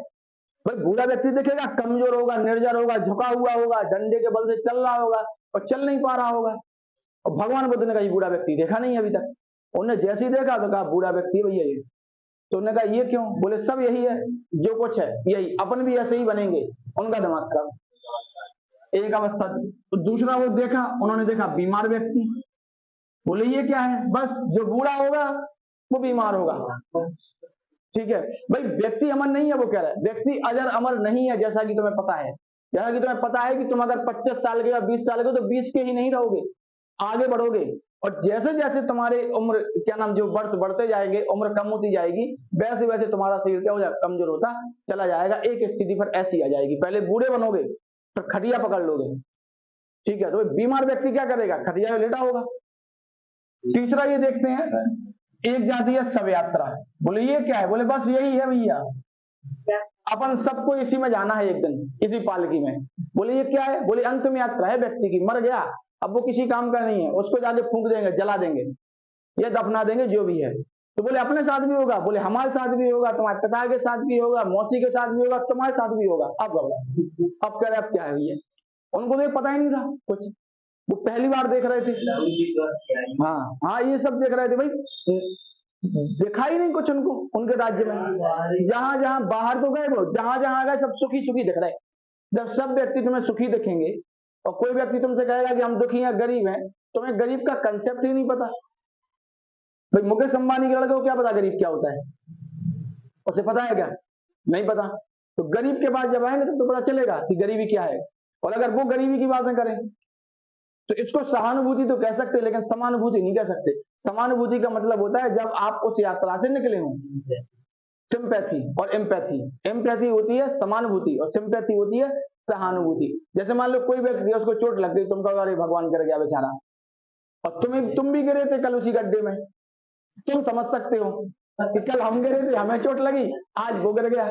भाई बूढ़ा व्यक्ति देखेगा कमजोर होगा, निर्जर होगा, झुका हुआ होगा, डंडे के बल से चल रहा होगा और चल नहीं पा रहा होगा। और भगवान बुद्ध ने कहा ये बूढ़ा व्यक्ति देखा नहीं अभी तक। उन्हें जैसे ही देखा तो कहा बूढ़ा व्यक्ति भैया ये। तो उन्होंने कहा ये क्यों? बोले सब यही है, जो कुछ है यही, अपन भी ऐसे ही बनेंगे। उनका दिमाग खराब, एक अवस्था। तो दूसरा वो देखा, उन्होंने देखा बीमार व्यक्ति। बोले ये क्या है? बस जो बूढ़ा होगा वो बीमार होगा। ठीक है भाई, व्यक्ति अमर नहीं है, वो कह रहा है व्यक्ति अजर अमर नहीं है। जैसा कि तुम्हें पता है, जैसा कि तुम्हें पता है कि तुम अगर 25 साल के या 20 साल के हो तो 20 के ही नहीं रहोगे, आगे बढ़ोगे। और जैसे जैसे तुम्हारे उम्र क्या नाम जो वर्ष बढ़ते जाएंगे, उम्र कम होती जाएगी, वैसे वैसे तुम्हारा शरीर क्या हो जाएगा? कमजोर होता चला जाएगा। एक स्थिति पर ऐसी आ जाएगी, पहले बूढ़े बनोगे फिर खटिया पकड़ लोगे। ठीक है, तो बीमार व्यक्ति क्या करेगा? खटिया में लेटा होगा। तीसरा ये देखते हैं, एक जाति है शव यात्रा। बोले ये क्या है? बोले बस यही है भैया, अपन सबको इसी में जाना है एक दिन, इसी पालकी में। बोले ये क्या है? बोले अंतिम यात्रा है व्यक्ति की, मर गया अब वो किसी काम का नहीं है, उसको जाके फूंक देंगे, जला देंगे या दफना देंगे, जो भी है। तो बोले अपने साथ भी होगा? बोले हमारे साथ भी होगा, तुम्हारे पिता के साथ भी होगा, मौसी के साथ भी होगा, तुम्हारे साथ भी होगा। अब घबरा, अब कह रहे अब क्या है भैया? उनको तो पता ही नहीं था कुछ, वो पहली बार देख रहे थे। हाँ, ये सब देख रहे थे भाई, दिखाई नहीं कुछ उनको उनके राज्य में। जहां जहां बाहर तो गए, वो जहां जहां गए सब सुखी सुखी दिख रहे। जब सब व्यक्ति तुम्हें सुखी दिखेंगे और कोई व्यक्ति तुमसे कहेगा कि हम दुखी हैं, गरीब हैं, तुम्हें गरीब का कंसेप्ट ही नहीं पता। भाई मुकेश अंबानी के लड़के को क्या पता गरीब क्या होता है? उसे पता है क्या? नहीं पता। तो गरीब के पास जब आएंगे तो पता चलेगा कि गरीबी क्या है। और अगर वो गरीबी की बातें करें तो इसको सहानुभूति तो कह सकते, लेकिन समानुभूति नहीं कह सकते। समानुभूति का मतलब होता है जब आप उस यात्रा से निकले हों, सिंपैथी और एम्पैथी। एम्पैथी होती है समानुभूति और सिंपैथी होती है सहानुभूति। जैसे मान लो कोई व्यक्ति है, उसको चोट लग गई, तुम कहो अरे भगवान गिर गया बेचारा, और तुम भी गिरे थे कल उसी गड्ढे में, तुम समझ सकते हो कि कल हम गिरे थे, हमें चोट लगी, आज वो गिर गया,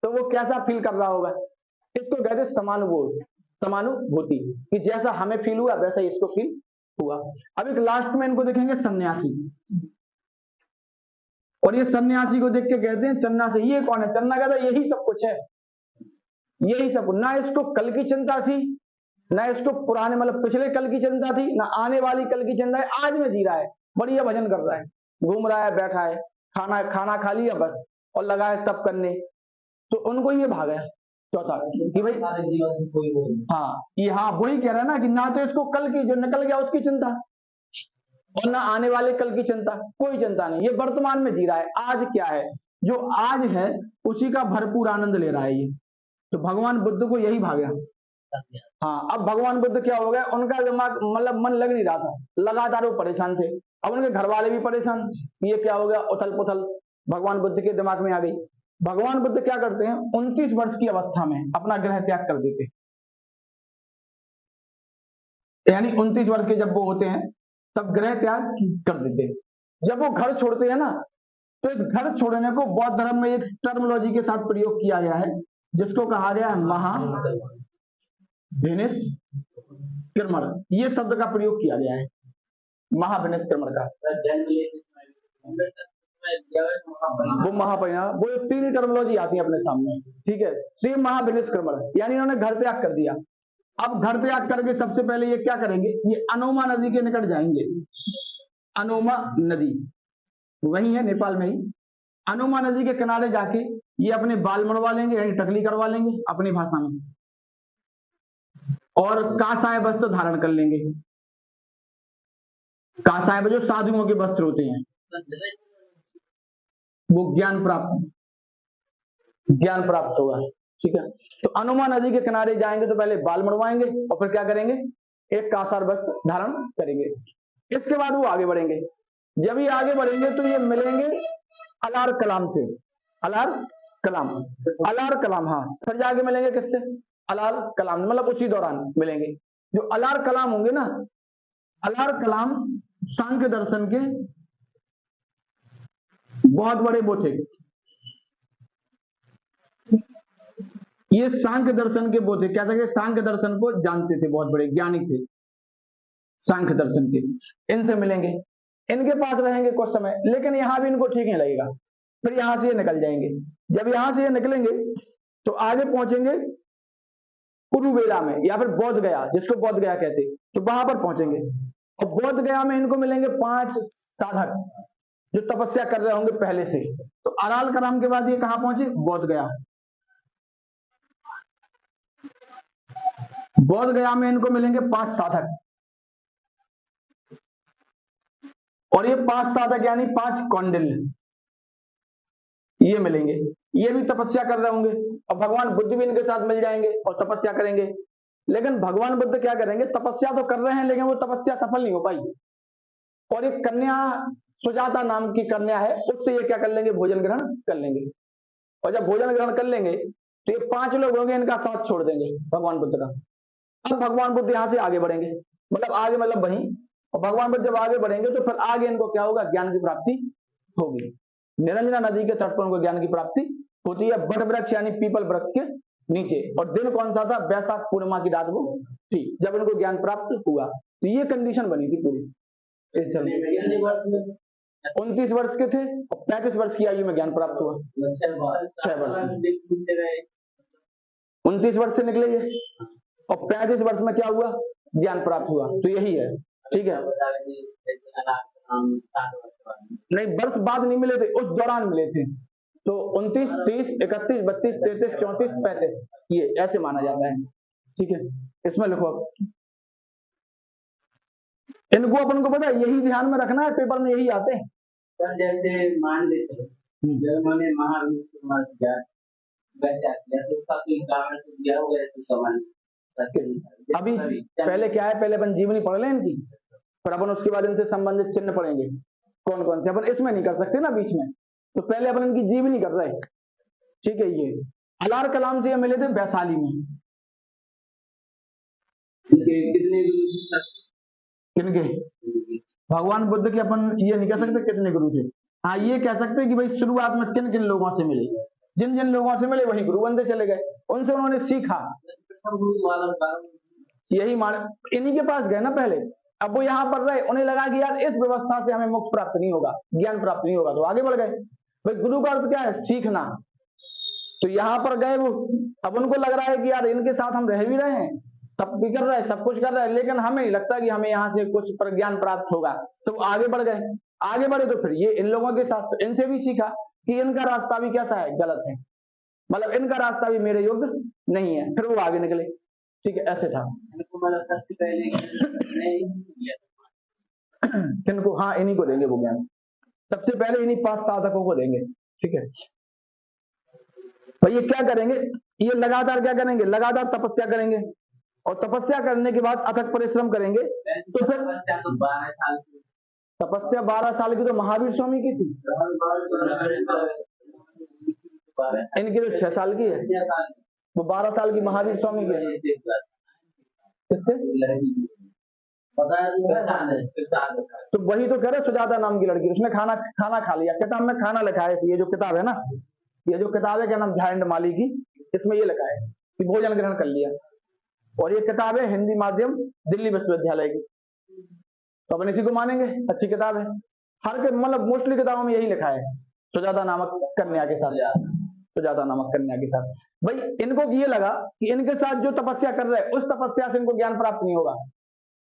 तो वो कैसा फील कर रहा होगा। इसको कहते हैं समानुभूति, समानुभूति, कि जैसा हमें फील हुआ वैसा ही इसको फील हुआ। अब एक लास्ट में इनको देखेंगे सन्यासी, और ये सन्यासी को देख के कहते हैं चन्ना से। ये कौन है? चन्ना कहता है यही सब कुछ है, यही सब कुछ। ना इसको कल की चिंता थी, ना इसको पुराने मतलब पिछले कल की चिंता थी, ना आने वाली कल की चिंता है। आज में जी रहा है, बढ़िया भजन कर रहा है, घूम रहा है, बैठा है, खाना खा लिया बस, और लगा है तप करने। तो उनको ये भाग है चौथा कि भाई हाँ, ये हाँ वही कह रहा है ना कि ना तो इसको कल की जो निकल गया उसकी चिंता, और ना आने वाले कल की चिंता, कोई चिंता नहीं। ये वर्तमान में जी रहा है। आज क्या है? जो आज है उसी का भरपूर आनंद ले रहा है ये। तो भगवान बुद्ध को यही भाग गया। हाँ, अब भगवान बुद्ध क्या हो गया, उनका दिमाग मतलब मन लग नहीं रहा था, लगातार वो परेशान थे। अब उनके घर वाले भी परेशान, ये क्या हो गया, उथल पुथल भगवान बुद्ध के दिमाग में आ गई। भगवान बुद्ध क्या करते हैं, 29 वर्ष की अवस्था में अपना गृह त्याग कर देते, यानी 29 वर्ष के जब वो होते हैं तब गृह त्याग कर देते। जब वो घर छोड़ते हैं ना, तो इस घर छोड़ने को बौद्ध धर्म में एक टर्मिनोलॉजी के साथ प्रयोग किया गया है, जिसको कहा गया है महाविनिष्क्रमण। ये शब्द का प्रयोग किया गया है, महाविनिष्क्रमण का। वो महापरिणाम, वो तीन ही टर्मिनोलॉजी आती है अपने सामने, ठीक है। तो ये महाविनिष्क्रमण, यानी इन्होंने घर त्याग कर दिया। अब घर त्याग करके सबसे पहले ये क्या करेंगे, ये अनोमा नदी के निकट जाएंगे। अनोमा नदी वही है नेपाल में ही। अनोमा नदी के किनारे जाके ये अपने बाल मुड़वा लेंगे, यानी टकली करवा लेंगे अपनी भाषा में, और कासाय वस्त्र धारण कर लेंगे। कासाय जो साधुओं के वस्त्र होते हैं, वो ज्ञान प्राप्त होगा, ठीक है। तो अनोमा नदी के किनारे जाएंगे तो पहले बाल मुड़वाएंगे, और फिर क्या करेंगे, एक कासार वस्त्र धारण करेंगे। इसके बाद वो आगे बढ़ेंगे। जब ये आगे बढ़ेंगे तो ये मिलेंगे अलार कलाम से। अलार कलाम, हाँ, फिर जाके मिलेंगे किससे, अलार कलाम, मतलब उसी दौरान मिलेंगे। जो अलार कलाम होंगे ना, अलार कलाम सांख्य दर्शन के बहुत बड़े वो थे। ये सांख्य दर्शन के वो थे, क्या था, सांख्य दर्शन को जानते थे, बहुत बड़े ज्ञानी थे सांख्य दर्शन के। इनसे मिलेंगे, इनके पास रहेंगे कुछ समय, लेकिन यहां भी इनको ठीक नहीं लगेगा। फिर यहां से ये निकल जाएंगे। जब यहां से ये निकलेंगे तो आगे पहुंचेंगे कुरुबेला में, या फिर बोध गया, जिसको बोध गया कहते, तो वहां पर पहुंचेंगे। और बोध गया में इनको मिलेंगे 5 साधक जो तपस्या कर रहे होंगे पहले से। तो अलार कलाम के बाद ये कहां पहुंचे, बोध गया। बोध गया में इनको मिलेंगे 5 साधक, और ये 5 साधक यानी 5 कौंडिल्य ये मिलेंगे। ये भी तपस्या कर रहे होंगे, और भगवान बुद्ध भी इनके साथ मिल जाएंगे और तपस्या करेंगे। लेकिन भगवान बुद्ध क्या करेंगे, तपस्या तो कर रहे हैं, लेकिन वो तपस्या सफल नहीं हो पाई। और एक कन्या सुजाता नाम की कन्या है, उससे ये क्या कर लेंगे, भोजन ग्रहण कर लेंगे। और जब भोजन ग्रहण कर लेंगे तो ये 5 लोग होंगे, इनका साथ छोड़ देंगे भगवान बुद्ध का। अब भगवान बुद्ध यहां से आगे बढ़ेंगे, मतलब आगे मतलब वहीं। और भगवान बुद्ध जब आगे बढ़ेंगे तो फिर आगे इनको क्या होगा, ज्ञान की प्राप्ति होगी। निरंजना नदी के तट पर उनको ज्ञान की प्राप्ति होती है, बट वृक्ष यानी पीपल वृक्ष के नीचे। और दिन कौन सा था, वैशाख पूर्णिमा की रात वो थी जब इनको ज्ञान प्राप्त हुआ। तो ये कंडीशन बनी थी पूरी। इस तरह 29 वर्ष के थे और 35 वर्ष की आयु में ज्ञान प्राप्त हुआ। 6 वर्ष 29 वर्ष से निकले ये, और 35 वर्ष में क्या हुआ, ज्ञान प्राप्त हुआ। तो यही है, ठीक है। नहीं, वर्ष बाद नहीं मिले थे, उस दौरान मिले थे। तो 29, 30, 31, 32, 33, 34, 35 ये ऐसे माना जाता है, ठीक है। इसमें लिखो, इनको अपन को पता है, यही ध्यान में रखना है, पेपर में यही आते हैं। जैसे मान लेते उन्होंने महाविनिष्क्रमण किया, तो उसका कोई कारण तो दिया होगा ऐसे समान। अभी पहले क्या है, पहले अपन जीवनी पढ़ लें इनकी, फिर अपन उसके बाद इनसे संबंधित चिन्ह पढ़ेंगे कौन कौन से। अपन इसमें नहीं कर सकते ना बीच में, तो पहले अपन इनकी जी भी नहीं कर रहे। ठीक है, ये अलार कलाम से ये मिले थे वैशाली में। कितने किनके? भगवान बुद्ध के अपन ये नहीं कह सकते कितने गुरु थे। हाँ, ये कह सकते कि भाई शुरुआत में किन किन लोगों से मिले, जिन जिन लोगों से मिले वही गुरु बनते चले गए, उनसे उन्होंने सीखा। यही मान इन्हीं के पास गए ना पहले, अब वो यहाँ पर रहे, उन्हें लगा कि यार इस व्यवस्था से हमें मोक्ष प्राप्त नहीं होगा, ज्ञान प्राप्त नहीं होगा, तो आगे बढ़ गए। भाई गुरु का अर्थ क्या है? सीखना। तो यहाँ पर गए वो, अब उनको लग रहा है कि यार इनके साथ हम रह भी रहे हैं, सब भी कर रहे हैं, सब कुछ कर रहे हैं, लेकिन हमें नहीं लगता कि हमें यहाँ से कुछ पर ज्ञान प्राप्त होगा, तो वो आगे बढ़ गए। आगे बढ़े तो फिर ये इन लोगों के साथ, तो इनसे भी सीखा कि इनका रास्ता भी कैसा है, गलत है, मतलब इनका रास्ता भी मेरे योग्य नहीं है, फिर वो आगे निकले। ठीक है, ऐसे था। सबसे पहले किनको? हाँ, इन्हीं को देंगे वो ज्ञान, सबसे पहले इन्हीं 5 साधकों को देंगे। ठीक है भाई, ये क्या करेंगे? ये लगातार क्या करेंगे? लगातार तपस्या करेंगे, और तपस्या करने के बाद अथक परिश्रम करेंगे। तो फिर 12 साल की तपस्या 12 साल की तो महावीर स्वामी की थी, इनकी तो 6 साल की है, वो 12 साल की महावीर स्वामी की है। किसके? तो वही तो कह रहे, सुजाता नाम की लड़की, उसने खाना खा लिया। किताब में खाना लिखा है, ये जो किताब है ना, ये जो किताब है, क्या नाम, झारखंड माली की, इसमें ये लिखा है कि भोजन ग्रहण कर लिया। और ये किताब है हिंदी माध्यम दिल्ली विश्वविद्यालय की, तो अपन इसी को मानेंगे, अच्छी किताब है। हर के मतलब मोस्टली किताबों में यही लिखा है, सुजाता नामक कन्या के साथ, सुजाता नामक कन्या के साथ। भाई इनको ये लगा कि इनके साथ जो तपस्या कर रहे हैं, उस तपस्या से इनको ज्ञान प्राप्त नहीं होगा,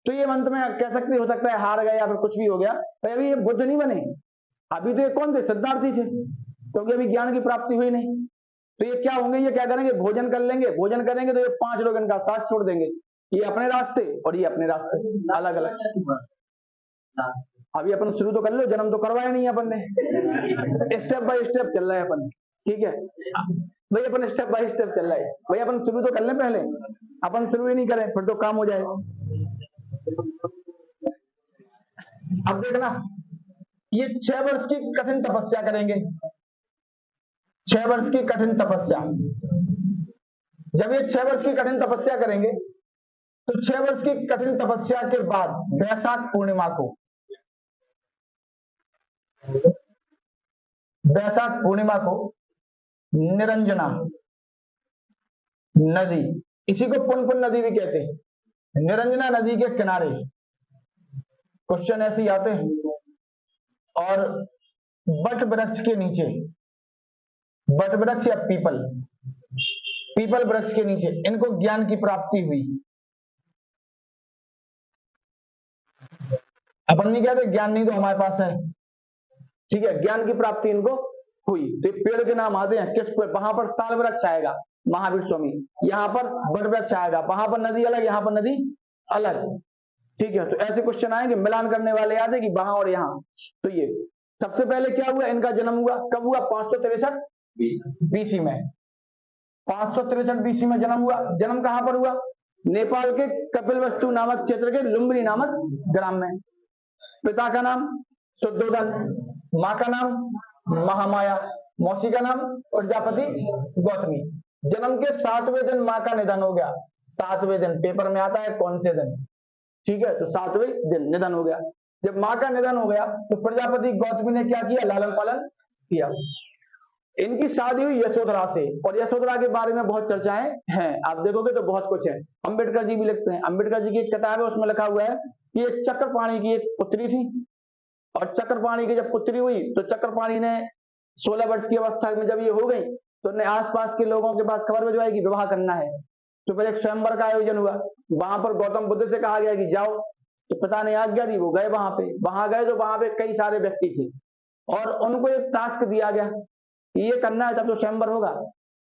तो ये अंत में कह सकते, हो सकता है हार गए या फिर कुछ भी हो गया। भाई अभी ये बुद्ध नहीं बने, अभी तो ये कौन थे? सिद्धार्थी थे, क्योंकि अभी ज्ञान की प्राप्ति हुई नहीं। तो ये क्या होंगे? ये क्या करेंगे? भोजन कर लेंगे, भोजन करेंगे तो ये 5 लोग इनका साथ छोड़ देंगे, ये अपने रास्ते और ये अपने रास्ते, अलग अलग। अभी अपन शुरू तो कर लो, जन्म तो करवाया नहीं अपन ने, स्टेप बाय स्टेप चल रहा है अपन। ठीक है भाई, अपन स्टेप बाय स्टेप चल रहा है भाई, अपन शुरू तो कर लें पहले, अपन शुरू ही नहीं करें फिर तो काम हो जाए। अब देखना, ये 6 वर्ष की कठिन तपस्या करेंगे, 6 वर्ष की कठिन तपस्या। जब ये 6 वर्ष की कठिन तपस्या करेंगे, तो 6 वर्ष की कठिन तपस्या के बाद वैशाख पूर्णिमा को, वैशाख पूर्णिमा को निरंजना नदी, इसी को पुनपुन नदी भी कहते हैं, निरंजना नदी के किनारे क्वेश्चन ऐसे ही आते हैं, और बट वृक्ष के नीचे, बट वृक्ष या पीपल, पीपल वृक्ष के नीचे इनको ज्ञान की प्राप्ति हुई। अपन नहीं कहते ज्ञान नहीं तो हमारे पास है, ठीक है, ज्ञान की प्राप्ति इनको हुई। तो पेड़ के नाम आते हैं किस पेड़? वहां पर साल वृक्ष आएगा महावीर स्वामी, यहाँ पर बट वृक्ष आएगा, वहां पर नदी अलग, यहाँ पर नदी अलग। ठीक है, तो ऐसे क्वेश्चन आएंगे, मिलान करने वाले याद है कि वहां और यहाँ। तो ये सबसे पहले क्या हुआ? इनका जन्म हुआ कब हुआ? 563 बीसी में, 563 बीसी में जन्म हुआ। जन्म कहां पर हुआ? नेपाल के कपिलवस्तु नामक क्षेत्र के लुम्बिनी नामक ग्राम में। पिता का नाम शुद्धोधन, माँ का नाम महामाया, मौसी का नाम प्रजापति गौतमी। जन्म के 7वें दिन माँ का निधन हो गया। 7वें दिन पेपर में आता है कौन से दिन, ठीक है, तो 7वें दिन निधन हो गया। जब माँ का निधन हो गया तो प्रजापति गौतमी ने क्या किया? लालन पालन किया। इनकी शादी हुई यशोधरा से, और यशोधरा के बारे में बहुत चर्चाएं हैं, आप देखोगे तो बहुत कुछ है। अंबेडकर जी भी लिखते हैं, अंबेडकर जी की एक किताब है उसमें लिखा हुआ है कि एक चक्रपाणी की एक पुत्री थी, और चक्रपाणी की जब पुत्री हुई तो चक्रपाणी ने 16 वर्ष की अवस्था में जब ये हो गई तो उन्हें आसपास के लोगों के पास खबर भिजवाई कि विवाह करना है। तो फिर एक स्वयंवर का आयोजन हुआ, वहां पर गौतम बुद्ध से कहा गया कि जाओ, तो पिता ने आज्ञा दी, वो गए वहां पे। वहां गए तो वहां पे कई सारे व्यक्ति थे, और उनको एक टास्क दिया गया कि ये करना है, तब तो स्वयंवर होगा।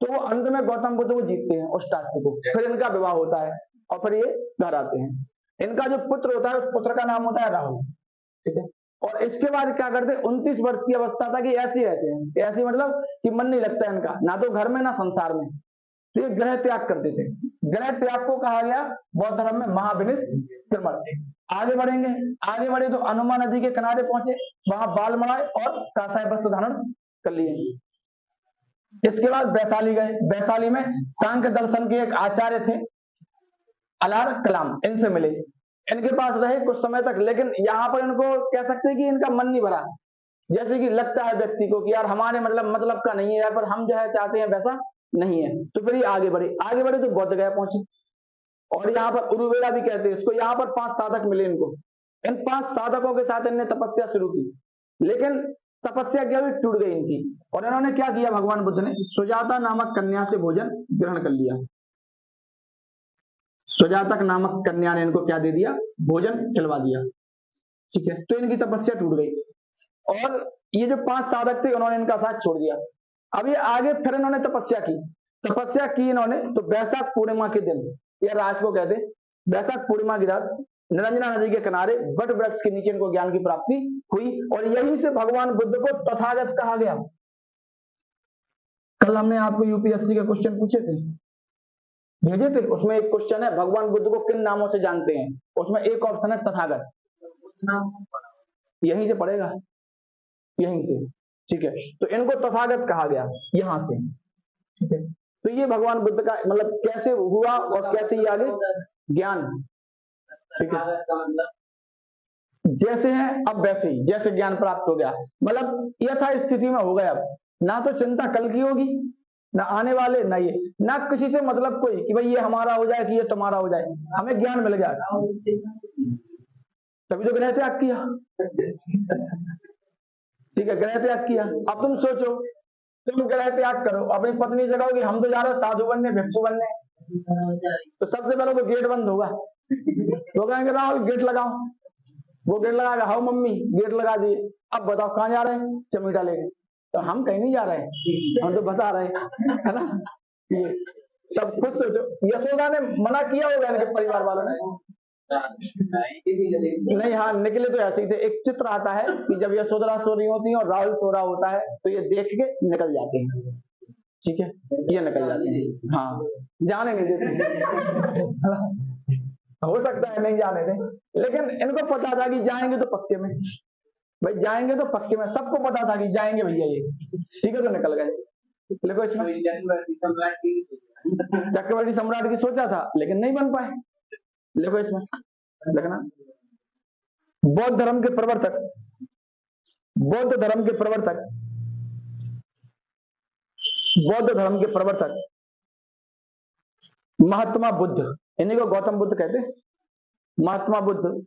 तो वो अंत में गौतम बुद्ध वो जीतते हैं उस टास्क को, फिर इनका विवाह होता है और फिर ये घर आते हैं। इनका जो पुत्र होता है उस पुत्र का नाम होता है राहुल, ठीक है। और इसके बाद क्या करते हैं? 29 वर्ष की अवस्था तक ये ऐसे रहते हैं। ऐसे मतलब कि मन नहीं लगता इनका, ना तो घर में ना संसार में, तो ये ग्रह त्याग करते थे। ग्रह त्याग को कहा गया बौद्ध धर्म में महाविनिष्क्रमण। आगे बढ़ेंगे, आगे बढ़े तो अनुमा नदी के किनारे पहुंचे, वहां बाल मड़ाए और कासाय वस्त्र धारण कर लिए। इसके बाद वैशाली गए। वैशाली में सांख्य दर्शन के एक आचार्य थे अलार कलाम, इनसे मिले, इनके पास रहे कुछ समय तक, लेकिन यहाँ पर इनको कह सकते हैं कि इनका मन नहीं भरा। जैसे कि लगता है व्यक्ति को कि यार हमारे मतलब का नहीं है यार, पर हम जो है चाहते हैं वैसा नहीं है, तो फिर ये आगे बढ़े तो बौद्ध गया पहुंचे। और यहाँ पर उरुवेला भी कहते हैं इसको। यहाँ पर 5 साधक मिले इनको। इन 5 साधकों के साथ इन्होंने तपस्या शुरू की, लेकिन तपस्या क्या हुई, टूट गई इनकी। और इन्होंने क्या किया, भगवान बुद्ध ने सुजाता नामक कन्या से भोजन ग्रहण कर लिया। सुजातक नामक कन्या ने इनको क्या दे दिया, भोजन खिलवा दिया। ठीक है, तो इनकी तपस्या टूट गई। और ये जो 5 साधक थे उन्होंने इनका साथ छोड़ दिया। अब ये आगे फिर इन्होंने तपस्या की इन्होंने, तो वैशाख पूर्णिमा के दिन, या रात को कहते, वैशाख पूर्णिमा की रात निरंजना नदी के किनारे वट वृक्ष के नीचे इनको ज्ञान की प्राप्ति हुई। और यहीं से भगवान बुद्ध को तथागत कहा गया। कल हमने आपको यूपीएससी के क्वेश्चन पूछे थे, भेजे थे, उसमें एक क्वेश्चन है भगवान बुद्ध को किन नामों से जानते हैं, उसमें एक ऑप्शन है तथागत। यहीं से पढ़ेगा, यहीं से। ठीक है, तो इनको तथागत कहा गया यहां से। ठीक है, तो ये भगवान बुद्ध का मतलब कैसे हुआ और कैसे ये आगे ज्ञान। ठीक है, जैसे है अब वैसे ही, जैसे ज्ञान प्राप्त हो गया, मतलब यथा स्थिति में हो गया। अब ना तो चिंता कल की होगी, ना आने वाले, ना ये, ना किसी से मतलब कोई कि भाई ये हमारा हो जाए कि ये तुम्हारा हो जाए, हमें ज्ञान मिल गया। तभी तो ग्रह त्याग किया। ठीक है, ग्रह त्याग किया। अब तुम सोचो, तुम ग्रह त्याग करो, अपनी पत्नी से कहो कि हम तो जा रहे साधु बनने, भिक्षु बनने, तो सबसे पहले तो गेट बंद होगा। तो कहेंगे राहुल गेट लगाओ, वो गेट लगाएगा, हाउ मम्मी गेट लगा दिए, अब बताओ कहाँ जा रहे हैं, चमीटा लेके। तो हम कहीं नहीं जा रहे हैं, हम तो बता रहे हैं, है ना। ये सब खुद सोचो, यशोदा ने मना किया होगा इनके परिवार वालों ने, नहीं, हाँ निकले तो ऐसे ही थे। एक चित्र आता है कि जब यशोदा सो रही होती है और राहुल सो रहा होता है, तो ये देख के निकल जाते हैं। ठीक है, ये निकल जाते हैं, हाँ जाने नहीं देते। हो सकता है नहीं जाने दें, लेकिन इनको पता था कि जाएंगे तो पक्के में, भाई जाएंगे तो पक्के में, सबको पता था कि जाएंगे भैया ये। ठीक है, तो निकल गए। देखो इसमें चक्रवर्ती सम्राट की सोचा था, लेकिन नहीं बन पाए। देखो इसमें देखना, बौद्ध धर्म के प्रवर्तक, बौद्ध धर्म के प्रवर्तक, बौद्ध धर्म के प्रवर्तक महात्मा बुद्ध, इन्हीं को गौतम बुद्ध कहते हैं। महात्मा बुद्ध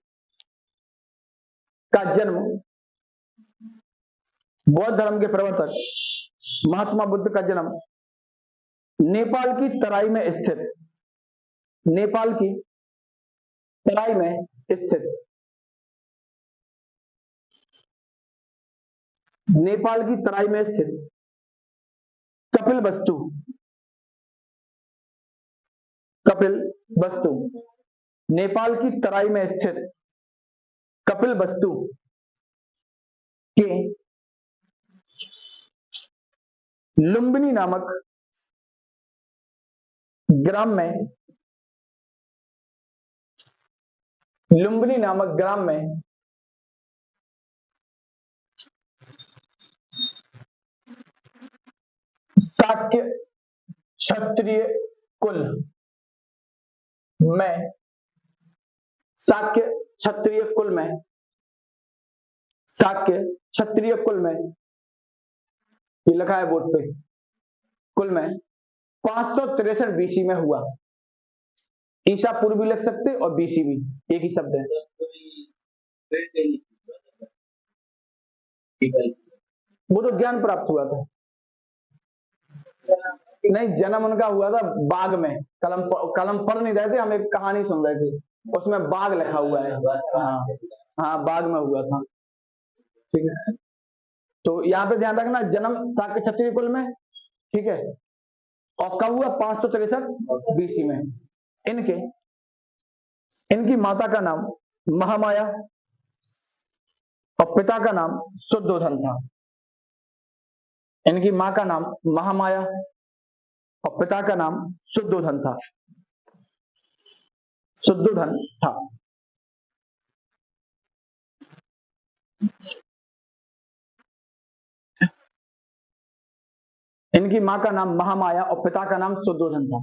का जन्म, बौद्ध धर्म के प्रवर्तक महात्मा बुद्ध का जन्म नेपाल की तराई में स्थित, नेपाल की तराई में स्थित, नेपाल की तराई में स्थित कपिलवस्तु, कपिलवस्तु, नेपाल की तराई में स्थित कपिलवस्तु के लुम्बिनी नामक ग्राम में, लुम्बिनी नामक ग्राम में शाक्य क्षत्रिय कुल में, शाक्य क्षत्रिय कुल में, शाक्य क्षत्रिय कुल में, ये लिखा है बोर्ड पे, कुल में 563 बीसी में हुआ। ईसा पूर्व भी लिख सकते और बीसी भी, एक ही शब्द है। वो तो ज्ञान प्राप्त हुआ था, नहीं जन्म उनका हुआ था बाग में, कलम पढ़ नहीं रहे थे, हम एक कहानी सुन रहे थे, उसमें बाग लिखा हुआ है। हाँ हाँ, बाग में हुआ था। ठीक है, तो यहाँ पे ध्यान रखना, जन्म शाक्य क्षत्रिय कुल में, ठीक है, और कब हुआ, 563 बीसी में। इनकी माता का नाम महामाया और पिता का नाम शुद्धोधन था। इनकी मां का नाम महामाया और पिता का नाम शुद्धोधन था, शुद्धोधन था। इनकी माँ का नाम महामाया और पिता का नाम सुदोधन था।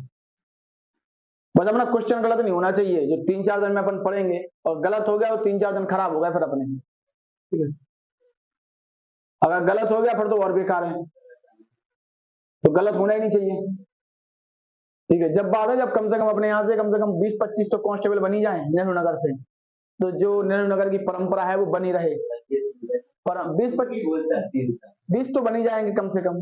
बस अपना क्वेश्चन गलत नहीं होना चाहिए, जो 3-4 दिन में अपन पढ़ेंगे और गलत हो गया, वो 3-4 दिन खराब हो गया फिर अपने, ठीक है। अगर गलत हो गया फिर तो और बेकार है, तो गलत होना ही नहीं चाहिए, ठीक है। जब बात है, जब कम से कम अपने यहाँ से कम 20-25 तो कांस्टेबल बनी जाए नेहरू नगर से, तो जो नेहरू नगर की परंपरा है वो बनी रहे। पर 20-25-20 तो बनी जाएंगे कम से कम,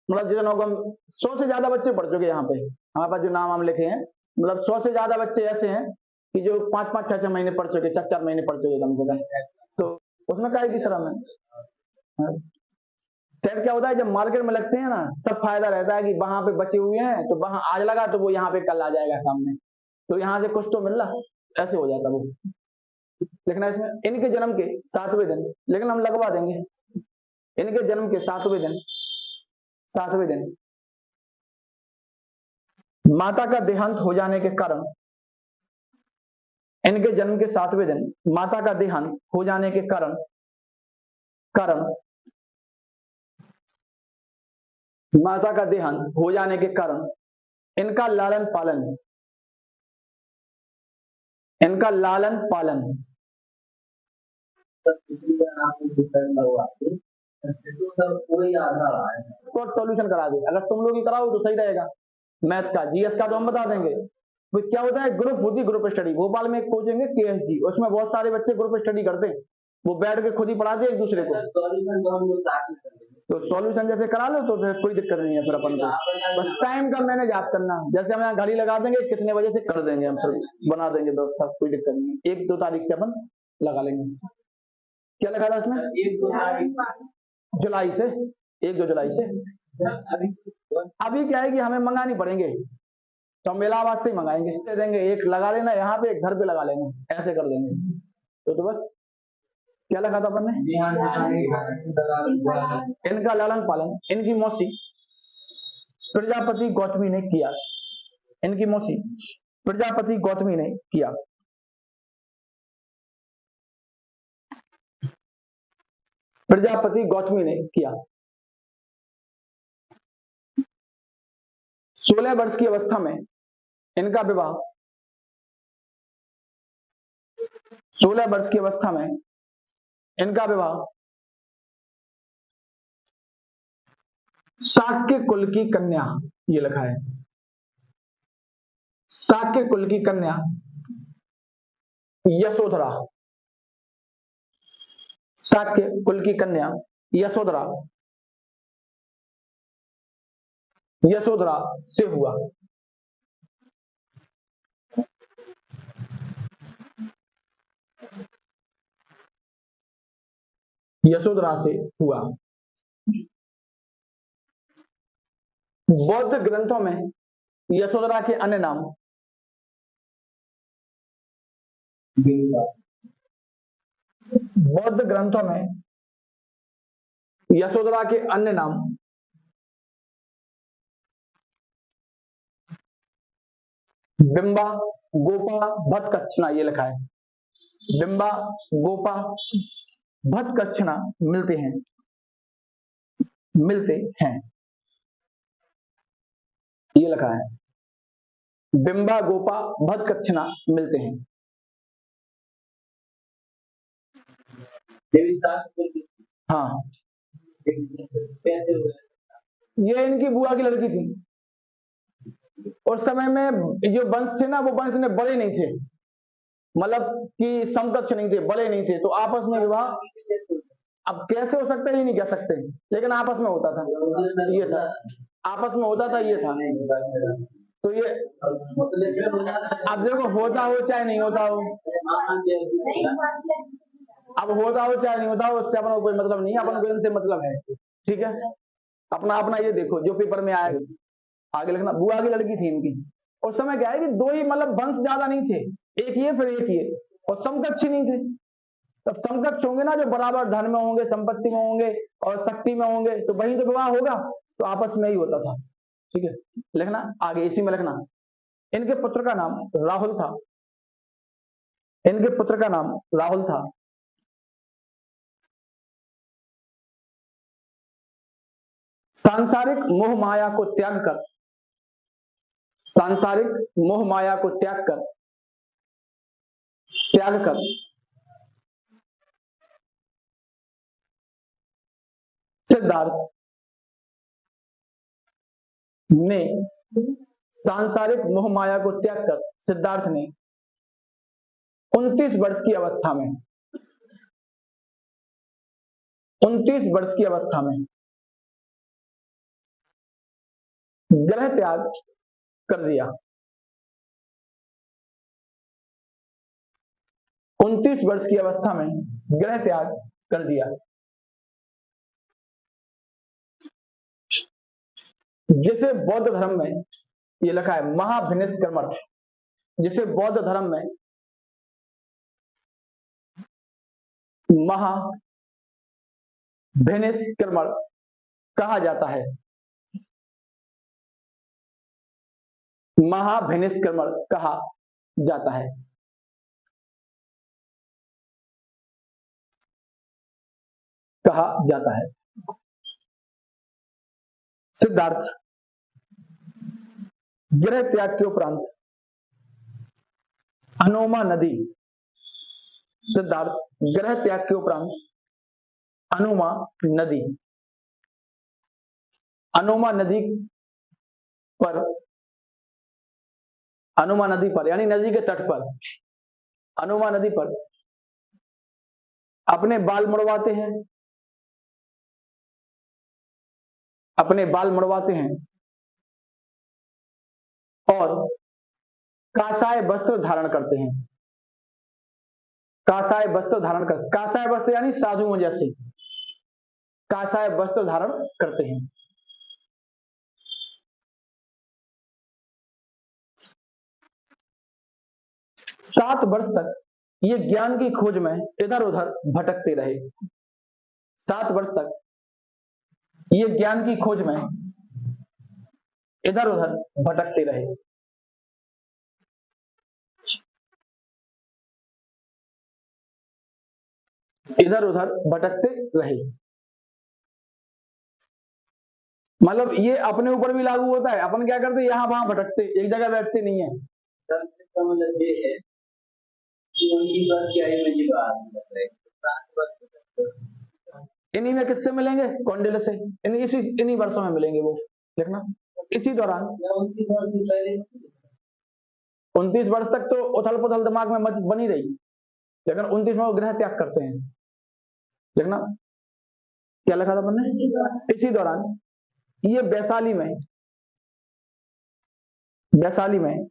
मतलब जितने लोग, हम 100 से ज्यादा बच्चे पढ़ चुके हैं यहाँ पे, हमारे पास जो नाम लिखे हैं, मतलब 100 से ज्यादा बच्चे ऐसे हैं कि जो 5-5, 6-6 महीने पढ़ चुके, 4-4 महीने पढ़ चुके कम से कम, तो उसमें काहे की शर्म है। सेट क्या होता है, जब मार्केट में लगते हैं ना, तब फायदा रहता है कि वहां पे बचे हुए हैं, तो वहां आज लगा तो वो यहाँ पे कल आ जाएगा सामने, तो यहाँ से कुछ तो मिल रहा, ऐसे हो जाता वो। लेकिन इसमें इनके जन्म के 7वें दिन, लेकिन हम लगवा देंगे, इनके जन्म के 7वें दिन माता का देहांत हो जाने के कारण, इनके जन्म के 7वें दिन माता का देहांत हो जाने के कारण माता का देहांत हो जाने के कारण इनका लालन पालन शॉर्ट सॉल्यूशन करा दे। अगर तुम लोग ही कराओ तो सही रहेगा। मैथ का, जीएस का तो हम बता देंगे। तो क्या होता है, ग्रुप होती, ग्रुप स्टडी। भोपाल में एक कोचिंग है केएसजी, उसमें बहुत सारे बच्चे ग्रुप स्टडी करते हैं, वो बैठ के खुद ही पढ़ाते हैं एक दूसरे को। तो सॉल्यूशन जैसे करा लो तो फिर कोई दिक्कत नहीं है, फिर अपन को बस टाइम का मैनेज आप करना। जैसे हम यहाँ घड़ी लगा देंगे, कितने बजे से कर देंगे, हम फिर बना देंगे व्यवस्था, कोई दिक्कत नहीं है। 1-2 तारीख से अपन लगा लेंगे। क्या लगा था इसमें? 1-2 जुलाई से, 1-2 जुलाई से। अभी क्या है कि हमें मंगानी पड़ेंगे, तो हम इलाहाबाद से ही मंगाएंगे, दे देंगे। एक लगा लेना यहाँ पे, एक घर पे लगा लेंगे, ऐसे कर देंगे। तो बस क्या लगा था अपन ने? इनका लालन पालन इनकी मौसी प्रजापति गौतमी ने किया। इनकी मौसी प्रजापति गौतमी ने किया। प्रजापति गौतमी ने किया। 16 वर्ष की अवस्था में इनका विवाह 16 वर्ष की अवस्था में इनका विवाह शाक्य कुल की कन्या, ये लिखा है, शाक्य कुल की कन्या यशोधरा, शाक्य कुल की कन्या यशोधरा से हुआ। यशोधरा से हुआ। बौद्ध ग्रंथों में यशोधरा के अन्य नाम बौद्ध ग्रंथों में यशोधरा के अन्य नाम बिंबा, गोपा, भटकच्छना, ये लिखा है। बिंबा, गोपा, भटकच्छना मिलते हैं, ये लिखा है। बिंबा, गोपा, भटकच्छना मिलते हैं। हाँ, ये इनकी बुआ की लड़की थी। उस समय में जो वंश थे ना, वो वंश में बड़े नहीं थे, मतलब कि समकक्ष नहीं थे, बड़े नहीं थे, तो आपस में विवाह, अब कैसे हो सकता है ये नहीं कह सकते, लेकिन आपस में होता था, ये था, आपस में होता था, ये था। तो ये अब देखो, होता हो चाहे नहीं होता हो, अब होता हो चाहे नहीं होता हो, उससे अपना कोई मतलब नहीं है, अपन को इनसे मतलब है, ठीक है। अपना अपना ये देखो जो पेपर में आएगा, आगे लिखना। बुआ की लड़की थी इनकी। उस समय क्या है कि 2 ही मतलब वंश ज्यादा नहीं थे, एक ये फिर एक ये, और समकक्ष नहीं थे। तब समकक्ष होंगे ना, जो बराबर धन में होंगे, संपत्ति में होंगे और शक्ति में होंगे, तो वही तो विवाह होगा, तो आपस में ही होता था, ठीक है। लिखना आगे, इसी में लिखना। इनके पुत्र का नाम राहुल था। इनके पुत्र का नाम राहुल था। सांसारिक मोह माया को त्याग कर, सांसारिक मोह माया को त्याग कर सिद्धार्थ ने सांसारिक मोह माया को त्याग कर सिद्धार्थ ने 29 वर्ष की अवस्था में 29 वर्ष की अवस्था में ग्रह त्याग कर दिया। 29 वर्ष की अवस्था में ग्रह त्याग कर दिया। जिसे बौद्ध धर्म में ये लिखा है महाभिनिष्क्रमण, जिसे बौद्ध धर्म में महाभिनिष्क्रमण कहा जाता है। महाभिनिष्क्रमण कहा जाता है। कहा जाता है। सिद्धार्थ ग्रह त्याग के उपरांत अनोमा नदी, सिद्धार्थ ग्रह त्याग के उपरांत अनोमा नदी, अनोमा नदी पर, अनोमा नदी पर यानी नदी के तट पर, अनोमा नदी पर अपने बाल मुड़वाते हैं, अपने बाल मुड़वाते हैं और कासाय वस्त्र धारण करते हैं। कासाय वस्त्र धारण कर, कासाय वस्त्र यानी साधुओं जैसे कासाय वस्त्र धारण करते हैं। सात वर्ष तक ये ज्ञान की खोज में इधर उधर भटकते रहे। 7 वर्ष तक ये ज्ञान की खोज में इधर उधर भटकते रहे। इधर उधर भटकते रहे मतलब ये अपने ऊपर भी लागू होता है। अपन क्या करते, यहां वहां भटकते, एक जगह बैठते नहीं है। मतलब ये है कि उनकी बात की आई में ये बात इन्हीं में किससे मिलेंगे, कौंडिल्य से। इन्हीं वर्षों में मिलेंगे वो, देखना इसी दौरान 29 वर्ष तक तो उथल पुथल दिमाग में मच बनी रही, लेकिन 29 में वो ग्रह त्याग करते हैं। देखना क्या लिखा था अपन ने, इसी दौरान ये वैशाली में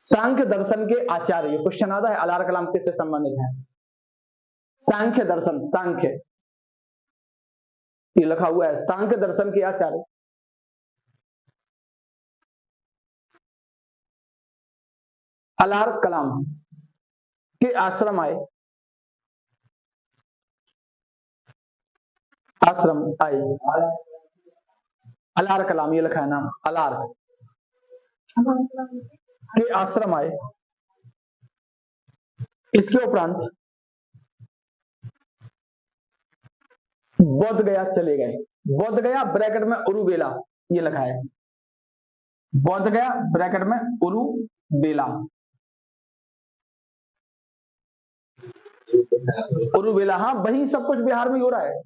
सांख्य दर्शन के आचार्य, क्वेश्चन आता है अलार कलाम किससे संबंधित है। सांख्य दर्शन, सांख्य ये लिखा हुआ है, सांख्य दर्शन के आचार्य अलार कलाम के आश्रम आए, अलार कलाम ये लिखा है नाम, अलार के आश्रम आए। इसके उपरांत बोध गया चले गए। बोध गया ब्रैकेट में उरुबेला ये लिखा है, बोध गया ब्रैकेट में उरुबेला, उरुबेला, हाँ वही सब कुछ बिहार में हो रहा है।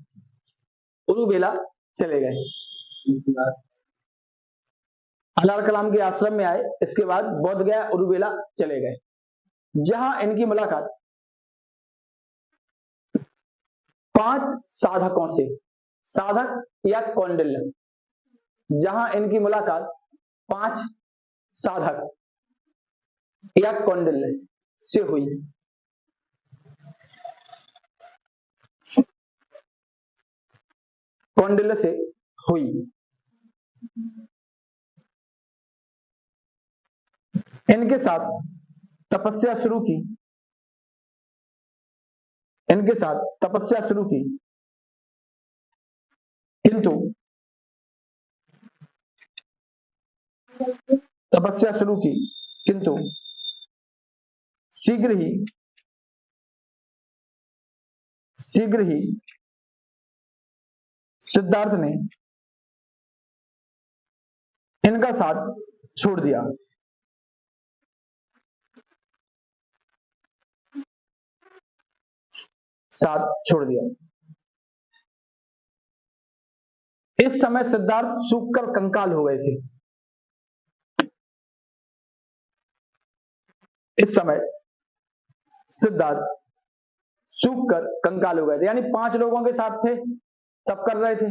उरुबेला चले गए, अलार कलाम के आश्रम में आए। इसके बाद बोध गया उरुबेला चले गए, जहां इनकी मुलाकात 5 साधकों से, साधक या कौंडिल्य, जहां इनकी मुलाकात 5 साधक या कौंडिल्य से हुई। कौंडिल्य से हुई। इनके साथ तपस्या शुरू की, इनके साथ तपस्या शुरू की, किंतु तपस्या शुरू की किंतु शीघ्र ही सिद्धार्थ ने इनका साथ छोड़ दिया। साथ छोड़ दिया। इस समय सिद्धार्थ सूखकर कंकाल हो गए थे। इस समय सिद्धार्थ सूखकर कंकाल हो गए थे, यानी 5 लोगों के साथ थे तब कर रहे थे,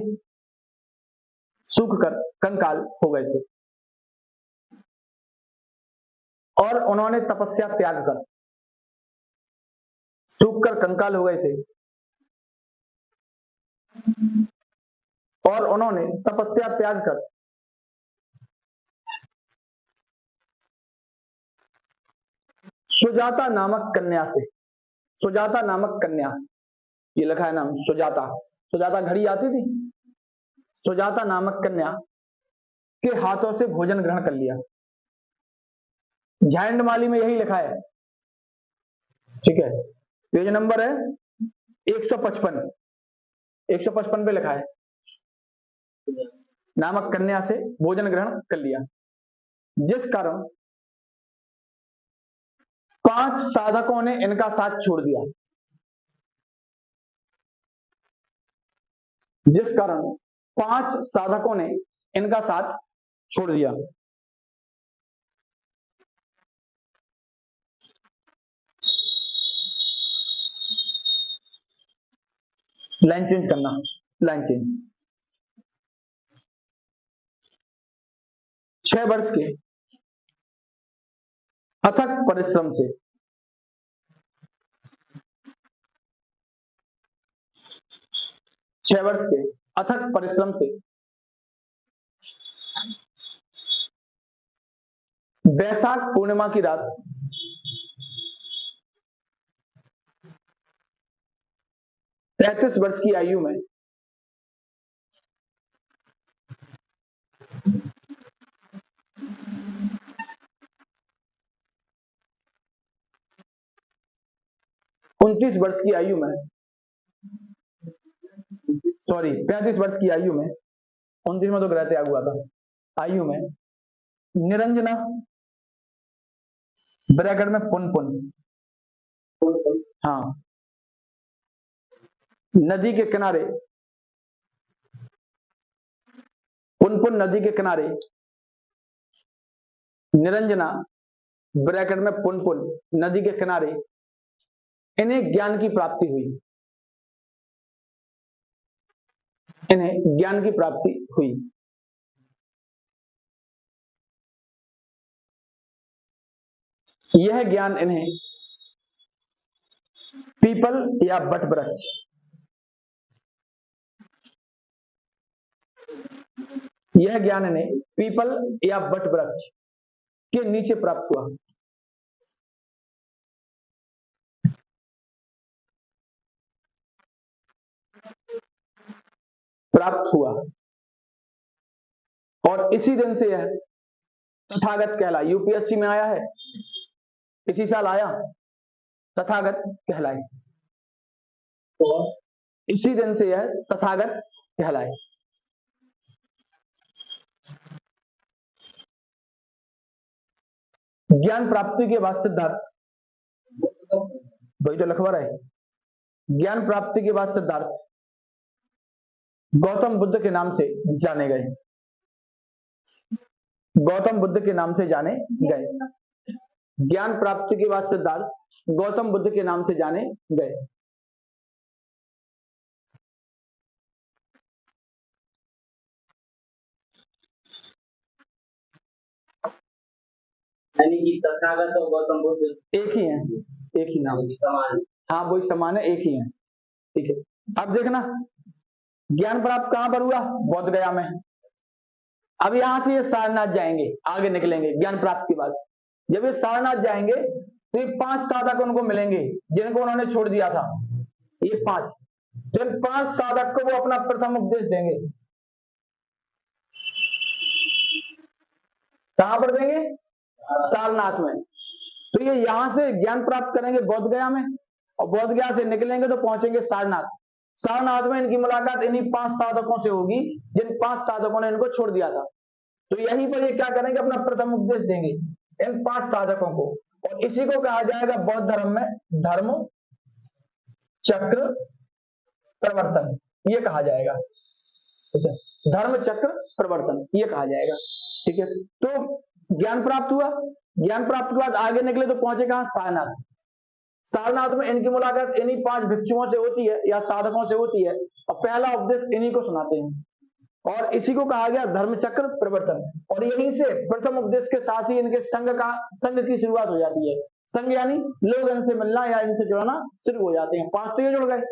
सूखकर कंकाल हो गए थे और उन्होंने तपस्या त्याग कर, सूखकर कंकाल हो गए थे और उन्होंने तपस्या त्याग कर सुजाता नामक कन्या से, सुजाता नामक कन्या, ये लिखा है नाम सुजाता, सुजाता घड़ी आती थी, सुजाता नामक कन्या के हाथों से भोजन ग्रहण कर लिया। झायंडमाली में यही लिखा है, ठीक है, पेज नंबर है 155, 155 पे लिखा है नामक कन्या से भोजन ग्रहण कर लिया, जिस कारण 5 साधकों ने इनका साथ छोड़ दिया, जिस कारण 5 साधकों ने इनका साथ छोड़ दिया। लाइन चेंज करना, लाइन चेंज। 6 वर्ष के अथक परिश्रम से 6 वर्ष के अथक परिश्रम से वैशाख पूर्णिमा की रात पैंतीस वर्ष की आयु में उनतीस वर्ष की आयु में, सॉरी 35 वर्ष की आयु में, 29 में तो ग्रह त्याग हुआ था, आयु में निरंजना ब्रैकेट में पुनपुन, हाँ, नदी के किनारे, पुनपुन नदी के किनारे निरंजना ब्रैकेट में पुनपुन नदी के किनारे इन्हें ज्ञान की प्राप्ति हुई, इन्हें ज्ञान की प्राप्ति हुई। यह ज्ञान इन्हें पीपल या बट वृक्ष, यह ज्ञान इन्हें पीपल या बट वृक्ष के नीचे प्राप्त हुआ। प्राप्त हुआ और इसी दिन से यह तथागत कहलाए। यूपीएससी में आया है, इसी साल आया, तथागत कहलाए, और इसी दिन से यह तथागत कहलाए। ज्ञान प्राप्ति के बाद सिद्धार्थ, वही तो लिखवा रहे, ज्ञान प्राप्ति के बाद सिद्धार्थ गौतम बुद्ध के नाम से जाने गए, गौतम बुद्ध के नाम से जाने गए। ज्ञान प्राप्ति के बाद सिद्धार्थ गौतम बुद्ध के नाम से जाने गए। यानी कि तथागत और गौतम बुद्ध एक ही है, एक ही नाम, समान, हाँ वही समान है, एक ही है, ठीक है। अब देखना ज्ञान प्राप्त कहां पर हुआ, बोध गया में। अब यहां से ये सारनाथ जाएंगे, आगे निकलेंगे ज्ञान प्राप्त के बाद। जब ये सारनाथ जाएंगे तो ये 5 साधक उनको मिलेंगे जिनको उन्होंने छोड़ दिया था, ये 5, तो इन 5 साधक को वो अपना प्रथम उपदेश देंगे। कहां पर देंगे, सारनाथ में। तो ये यहां से ज्ञान प्राप्त करेंगे बोध गया में, और बोध गया से निकलेंगे तो पहुंचेंगे सारनाथ। सारनाथ में इनकी मुलाकात इन्हीं 5 साधकों से होगी जिन 5 साधकों ने इनको छोड़ दिया था। तो यहीं पर ये क्या करेंगे, अपना प्रथम उपदेश देंगे इन 5 साधकों को, और इसी को कहा जाएगा बौद्ध धर्म में धर्म चक्र प्रवर्तन, ये कहा जाएगा। ठीक है, धर्म चक्र प्रवर्तन ये कहा जाएगा। ठीक है, तो ज्ञान प्राप्त हुआ, ज्ञान प्राप्त के बाद आगे निकले तो पहुंचे कहां, सारनाथ। सारनाथ में इनकी मुलाकात इन्हीं 5 भिक्षुओं से होती है या साधकों से होती है, और पहला उपदेश इन्हीं को सुनाते हैं, और इसी को कहा गया धर्म चक्र प्रवर्तन। और यहीं से प्रथम उपदेश के साथ ही इनके संघ की शुरुआत हो जाती है। संघ यानी लोग इनसे मिलना या इनसे जुड़ना शुरू हो जाते हैं। 5 तो ये जुड़ गए,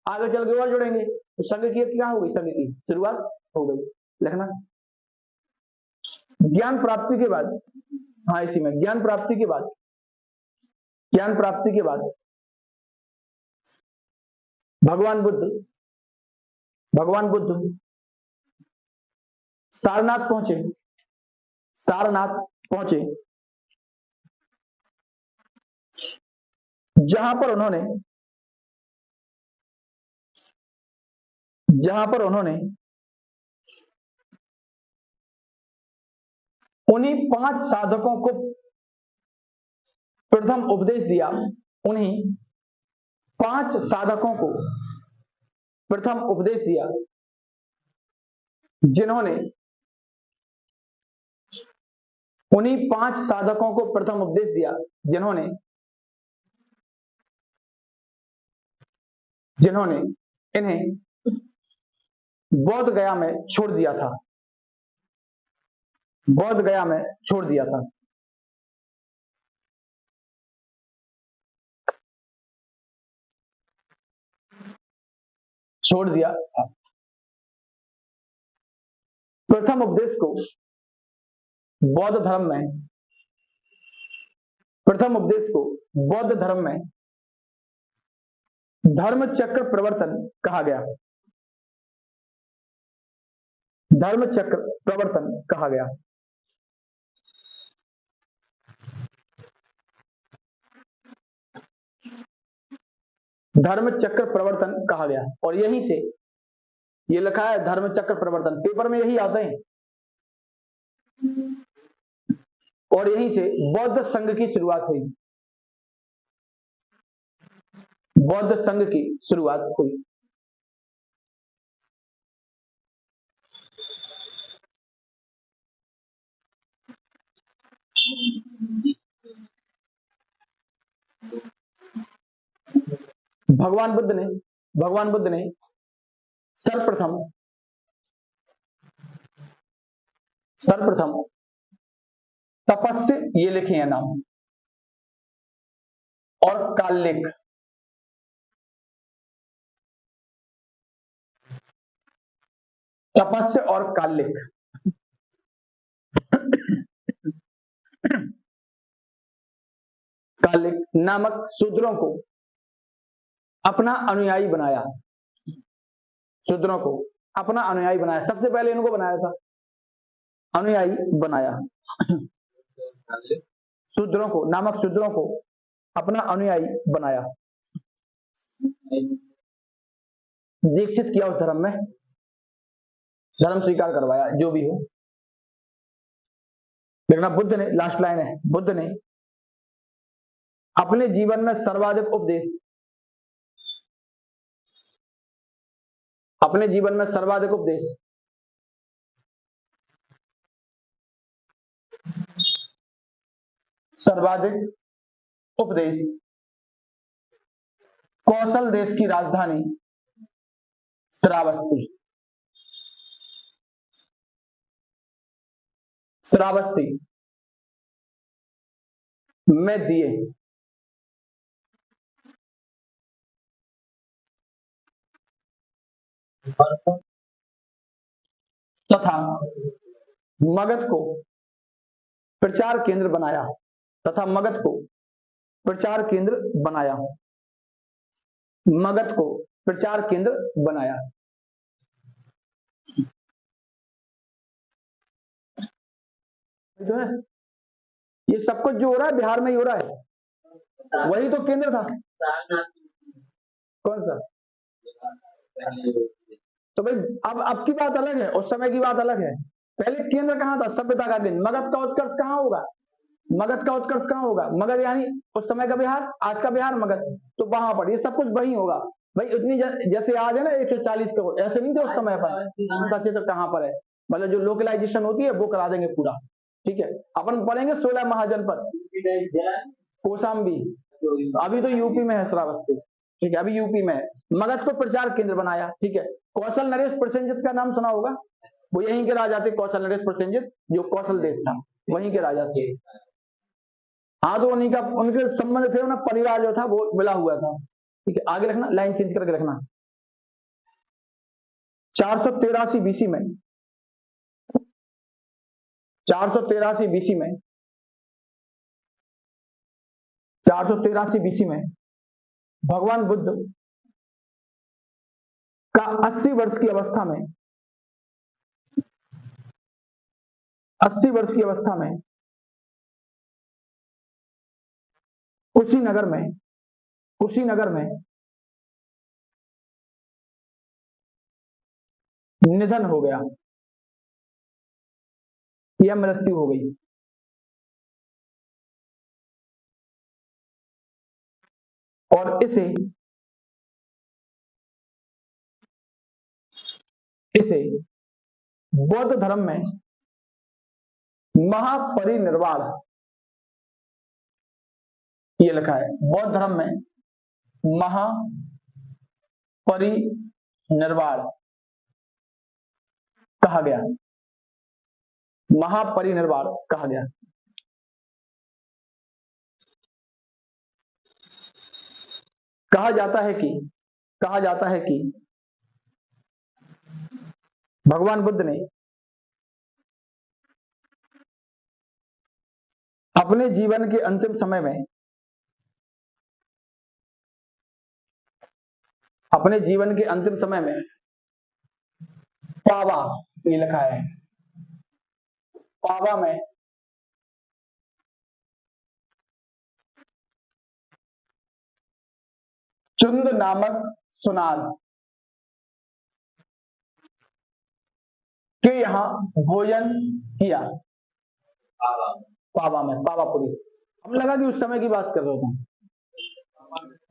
आगे चल के और जुड़ेंगे, तो संघ की क्या हो गई, संघ की शुरुआत हो गई। लिखना, ज्ञान प्राप्ति के बाद, हाँ इसी में ज्ञान प्राप्ति के बाद, ज्ञान प्राप्ति के बाद भगवान बुद्ध सारनाथ पहुंचे, जहां पर उन्होंने उन्हीं 5 साधकों को प्रथम उपदेश दिया, उन्हीं 5 साधकों को प्रथम उपदेश दिया जिन्होंने उन्हीं 5 साधकों को प्रथम उपदेश दिया जिन्होंने इन्हें बोध गया में छोड़ दिया था, बोध गया में छोड़ दिया था। छोड़ दिया था। प्रथम उपदेश को बौद्ध धर्म में, प्रथम उपदेश को बौद्ध धर्म में धर्म चक्र प्रवर्तन कहा गया, धर्म चक्र प्रवर्तन कहा गया। धर्म चक्र प्रवर्तन कहा गया, और यहीं से ये लिखा है धर्म चक्र प्रवर्तन, पेपर में यही आते हैं, और यहीं से बौद्ध संघ की शुरुआत हुई, बौद्ध संघ की शुरुआत हुई। भगवान बुद्ध ने सर्वप्रथम तपस्या, ये लिखे हैं नाम, और कालिक, तपस्या और कालिक नामक शूद्रों को अपना अनुयायी बनाया, शूद्रों को अपना अनुयायी बनाया। सबसे पहले इनको बनाया था, अनुयायी बनाया। शूद्रों को, नामक शूद्रों को अपना अनुयायी बनाया, दीक्षित किया उस धर्म में, धर्म स्वीकार करवाया, जो भी हो। देखना, बुद्ध ने, लास्ट लाइन है, बुद्ध ने अपने जीवन में सर्वाधिक उपदेश, अपने जीवन में सर्वाधिक उपदेश कौशल देश की राजधानी श्रावस्ती में दिए। तथा मगध को प्रचार केंद्र बनाया, मगध को प्रचार केंद्र बनाया। जो है ये सब कुछ जो हो रहा है बिहार में ही हो रहा है, वही तो केंद्र था। कौन सा? तो भाई अब की बात अलग है, उस समय की बात अलग है। पहले केंद्र कहाँ था? सभ्यता का केंद्र। मगध का उत्कर्ष कहाँ होगा? मगध का उत्कर्ष कहाँ होगा? मगध यानी उस समय का बिहार, आज का बिहार मगध, तो वहां पर ये सब कुछ वही होगा भाई। इतनी जैसे आज है ना 140 करोड़, ऐसे नहीं थे उस समय पर। सच्चे तो कहाँ पर है, मतलब जो लोकलाइजेशन होती है वो करा देंगे पूरा। ठीक है, अपन पढ़ेंगे 16 महाजनपद, कौशाम्बी, अभी तो यूपी में है श्रावस्ती। ठीक है, अभी यूपी में है। मगध को प्रचार केंद्र बनाया। ठीक है, कौशल नरेश प्रसेनजित का नाम सुना होगा, वो यहीं के राजा थे। कौशल नरेश प्रसेनजित जो कौशल देश था वहीं के राजा थे। हाँ, तो उन्हीं का, उनके संबंध थे, उनका परिवार जो था वो मिला हुआ था। ठीक है, आगे रखना, लाइन चेंज करके रखना। 483 बीसी में, 483 बीसी में, 483 बीसी में भगवान बुद्ध का 80 वर्ष की अवस्था में, 80 वर्ष की अवस्था में कुशीनगर में, कुशीनगर में निधन हो गया या मृत्यु हो गई। और इसे बौद्ध धर्म में महापरिनिर्वाण, ये लिखा है, बौद्ध धर्म में महापरिनिर्वाण कहा गया, महापरिनिर्वाण कहा गया। कहा जाता है कि भगवान बुद्ध ने अपने जीवन के अंतिम समय में, अपने जीवन के अंतिम समय में पावा, ये लिखा है, पावा में चुंद नामक सुनार के यहाँ भोजन किया। पावा में, पावापुरी। हम लगा कि उस समय की बात कर रहे थे।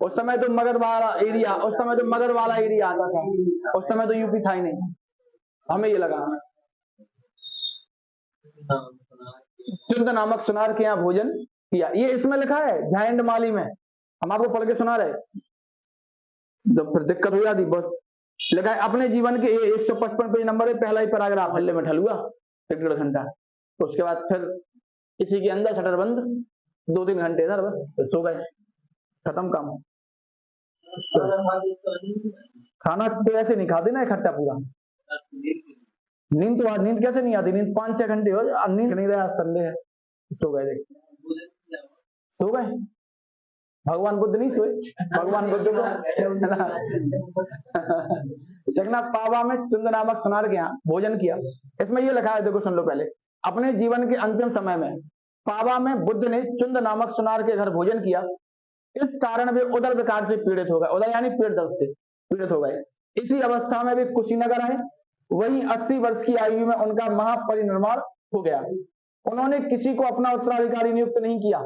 उस समय तो मगध वाला एरिया, उस समय तो मगध वाला एरिया आता था, उस समय तो यूपी था ही नहीं, हमें ये लगा। चुंद नामक सुनार के यहाँ भोजन किया, ये इसमें लिखा है झायंड माली में। हम आपको पढ़ के सुना रहे तो फिर दिक्कत हो जाती। बस लिखा है अपने जीवन के 155 पेज नंबर है, पहला ही पैराग्राफ, हल्ले में ठलुआ 1.5 घंटा। उसके बाद फिर इसी के अंदर शटर बंद, 2-3 घंटे इधर, बस सो गए, खत्म काम। खाना तो ऐसे नहीं खाते ना इकट्ठा पूरा। नींद तो, नींद कैसे नहीं आती? नींद 5-6 घंटे हो, नींद नहीं रहा, संडे है, सो गए, देख सो गए। भगवान बुद्ध नहीं सोए, भगवान बुद्ध को देखना, पावा में चुंद नामक सुनार के यहाँ भोजन किया। इसमें ये लिखा है, देखो सुन लो पहले, अपने जीवन के अंतिम समय में पावा में बुद्ध ने चुंद नामक सुनार के घर भोजन किया। इस कारण वे उदर विकार से पीड़ित हो गए, उदर यानी पेट दर्द से पीड़ित हो गए। इसी अवस्था में वे कुशीनगर आए। वहीं 80 वर्ष की आयु में उनका महापरिनिर्वाण हो गया। उन्होंने किसी को अपना उत्तराधिकारी नियुक्त नहीं किया,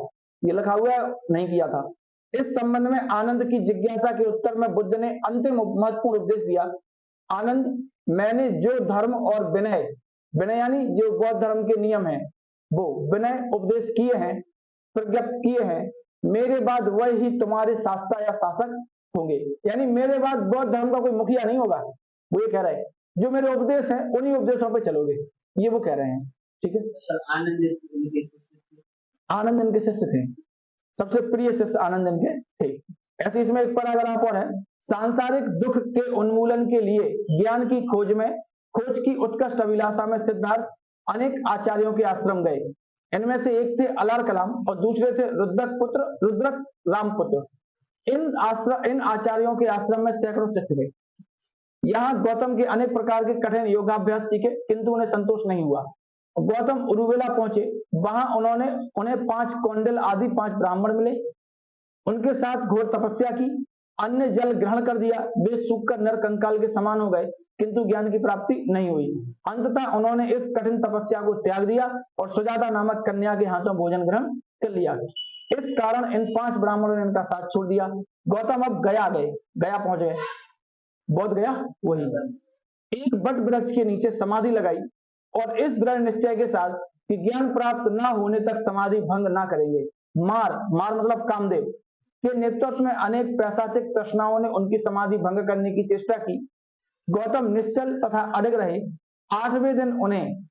ये लिखा हुआ है, नहीं किया था। इस संबंध में आनंद की जिज्ञासा के उत्तर में बुद्ध ने अंतिम महत्वपूर्ण उपदेश दिया। आनंद, मैंने जो धर्म और विनय, विनय यानी जो बौद्ध धर्म के नियम हैं, वो विनय उपदेश किए हैं, प्रज्ञप्त किए हैं, मेरे बाद वह ही तुम्हारे शास्त्र या शासक होंगे। यानी मेरे बाद बौद्ध धर्म का कोई मुखिया नहीं होगा, वो ये कह रहे हैं। जो मेरे उपदेश हैं उन्हीं उपदेशों पे चलोगे, ये वो कह रहे हैं। ठीक है, आनंद इनके शिष्य थे, सबसे प्रिय शिष्य आनंद इनके थे। ऐसे इसमें एक पैराग्राफ और है, सांसारिक दुख के उन्मूलन के लिए ज्ञान की खोज की उत्कृष्ट अभिलाषा में सिद्धार्थ अनेक आचार्यों के आश्रम गए। इनमें से एक थे अलार कलाम और दूसरे थे रुद्रक रामपुत्र। इन आचार्यों के आश्रम में सैकड़ों शिष्य थे। यहाँ गौतम के अनेक प्रकार के कठिन योगाभ्यास सीखे, किंतु उन्हें संतोष नहीं हुआ। गौतम उरुवेला पहुंचे, वहां उन्हें 5 कौंडिल आदि 5 ब्राह्मण मिले। उनके साथ घोर तपस्या की, अन्य जल ग्रहण कर दिया, वे सूखकर नर कंकाल के समान हो गए, किंतु ज्ञान की प्राप्ति नहीं हुई। अंततः उन्होंने इस कठिन तपस्या को त्याग दिया और सुजाता नामक कन्या के हाथों भोजन ग्रहण कर लिया। इस कारण इन 5 ब्राह्मणों ने इनका साथ छोड़ दिया। गौतम अब गया गए, गया पहुंच गए, बोध गया वही, एक बट वृक्ष के नीचे समाधि लगाई और इस दृढ़ निश्चय के साथ कि ज्ञान प्राप्त न होने तक समाधि भंग ना करेंगे। मार मतलब कामदेव के नेतृत्व में अनेक पैशाचिक तृष्णाओं ने उनकी समाधि भंग करने की चेष्टा की। गौतम निश्चल तथा अड़ग रहे। 8वें दिन उन्हें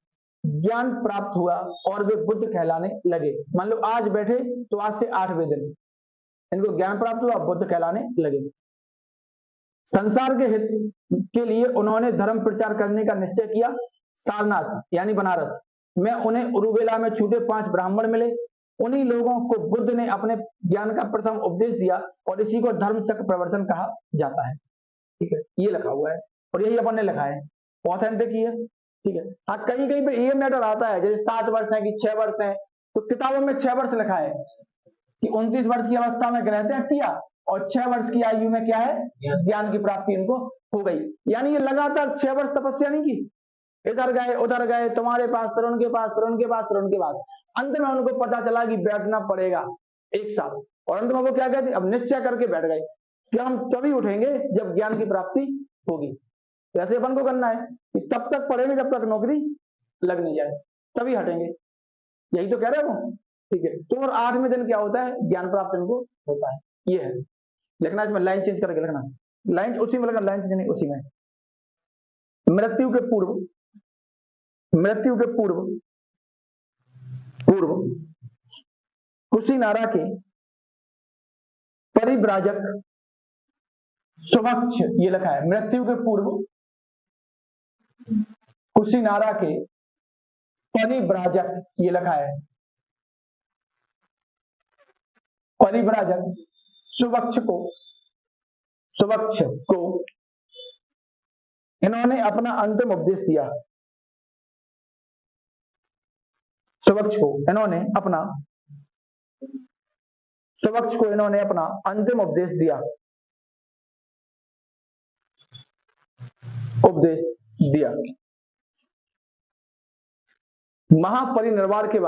ज्ञान प्राप्त हुआ और वे बुद्ध कहलाने लगे। मान लो आज बैठे तो आज से 8वें दिन इनको ज्ञान प्राप्त हुआ, बुद्ध कहलाने लगे। संसार के हित के लिए उन्होंने धर्म प्रचार करने का निश्चय किया। सारनाथ यानी बनारस में उन्हें उरुवेला में छूटे 5 ब्राह्मण मिले। उन्हीं लोगों को बुद्ध ने अपने ज्ञान का प्रथम उपदेश दिया और इसी को धर्म चक्र प्रवर्तन कहा जाता है। ठीक है, ये लिखा हुआ है और यही अपन ने लिखा है, ऑथेंटिक ही है। ठीक है, हाँ कहीं कहीं पे ये मैटर आता है, जैसे 7 वर्ष है कि 6 वर्ष है, तो किताबों में 6 वर्ष लिखा है कि 29 वर्ष की अवस्था में ग्रह त्याग किया और 6 वर्ष की आयु में क्या है, ज्ञान की प्राप्ति इनको हो गई। यानी ये लगातार 6 वर्ष तपस्या नहीं की, इधर गए उधर गए, तुम्हारे पास फिर उनके पास फिर उनके पास फिर उनके पास, अंत में उनको पता चला कि बैठना पड़ेगा 1 साल, और अंत में वो क्या कहते, अब निश्चय करके बैठ गए कि हम तभी उठेंगे जब ज्ञान की प्राप्ति होगी। वैसे अपन को करना है कि तब तक पढ़ेंगे जब तक नौकरी लग नहीं जाए, तभी हटेंगे, यही तो कह रहे हो। ठीक है, तो और 8वें दिन क्या होता है, ज्ञान प्राप्त इनको होता है। ये है लिखना, इसमें लाइन चेंज करके लिखना, लाइन उसी में लिखना, लाइन चेंज नहीं उसी में। मृत्यु के पूर्व कुशीनारा के परिव्राजक सुभक्ष, ये लिखा है मृत्यु के पूर्व कुशीनारा के परिव्राजक, ये लिखा है परिव्राजक सुभक्ष को इन्होंने अपना अंतिम उपदेश दिया। सुभक्ष को इन्होंने अपना अंतिम उपदेश दिया। महापरिनिर्वाण के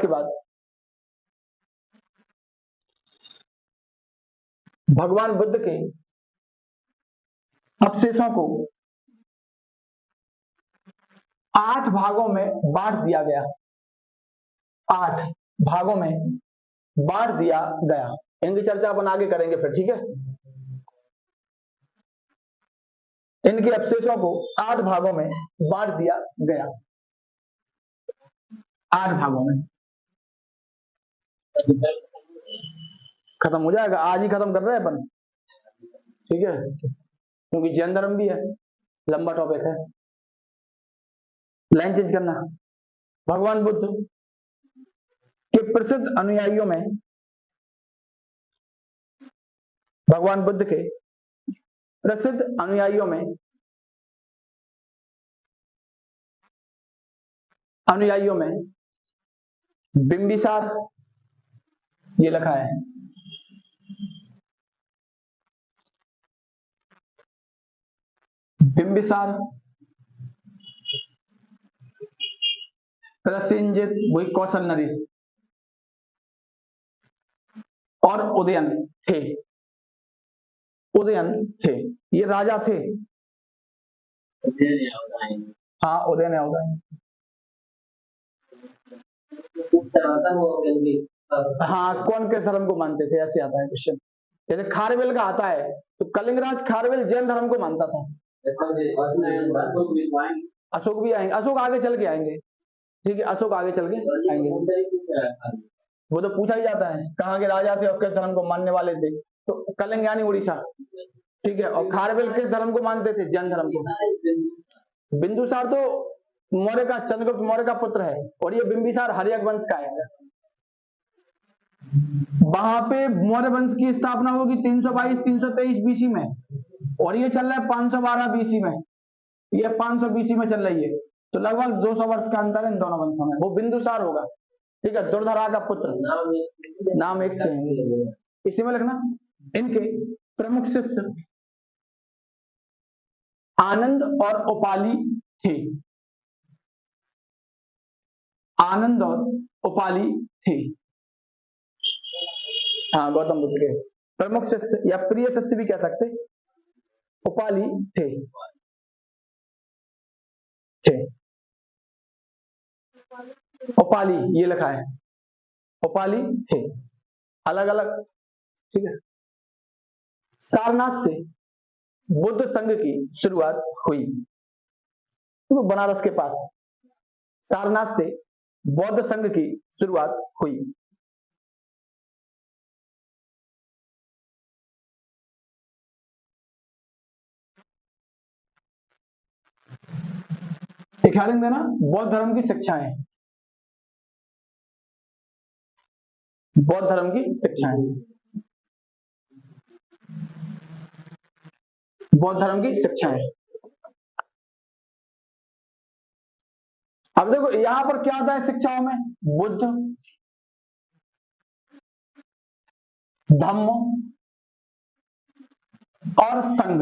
बाद भगवान बुद्ध के अवशेषों को 8 भागों में बांट दिया गया। 8 भागों में बांट दिया गया। इनकी चर्चा अपन आगे करेंगे फिर, ठीक है। इनके अवशेषों को 8 भागों में बांट दिया गया। 8 भागों में खत्म हो जाएगा, आज ही खत्म कर रहे हैं अपन, ठीक है, क्योंकि जैन धर्म भी है, लंबा टॉपिक है। लाइन चेंज करना। भगवान बुद्ध के प्रसिद्ध अनुयायियों में बिंबिसार, ये लिखा है, बिंबिसार, प्रसेनजित, वही कौशल नरेश और उदयन थे। ये राजा थे। हाँ, उदयन है, उदयन। हाँ, कौन के धर्म को मानते थे, ऐसे आता है क्वेश्चन। जैसे खारवेल का आता है तो कलिंगराज खारवेल जैन धर्म को मानता था। अशोक भी आएंगे, अशोक आगे चल के आएंगे, ठीक है, अशोक आगे चल के आएंगे। वो तो पूछा ही जाता है कहाँ के राजा थे और किस धर्म को मानने वाले थे, तो कलिंग यानी उड़ीसा, ठीक है। और खारवेल किस धर्म को मानते थे, जैन धर्म को। बिंदुसार तो मौर्य का, चंद्रगुप्त मौर्य का पुत्र है, और ये बिंबिसार हर्यक वंश का है। वहां पे मौर्य वंश की स्थापना होगी 322-323 बीसी में, और ये चल रहा है 512 बीसी में, ये 500 बीसी में चल रही है, तो लगभग 200 वर्ष का अंतर है इन दोनों वंशों में। वो बिंदुसार होगा, ठीक है, दुर्धरा का पुत्र, नाम एक से है, इसी में लिखना। इनके प्रमुख शिष्य आनंद और उपाली थे। आनंद और उपाली थे। हाँ, गौतम बुद्ध के प्रमुख शिष्य या प्रिय शिष्य भी कह सकते, उपाली थे। उपाली ये लिखा है, उपाली थे, अलग अलग। ठीक है, सारनाथ से बुद्ध संघ की शुरुआत हुई। तो बनारस के पास सारनाथ से बौद्ध संघ की शुरुआत हुई। हेडिंग देना, बौद्ध धर्म की शिक्षाएं, बौद्ध धर्म की शिक्षाएं, बौद्ध धर्म की शिक्षाएं। अब देखो यहां पर क्या आता है शिक्षाओं में, बुद्ध, धम्म और संघ।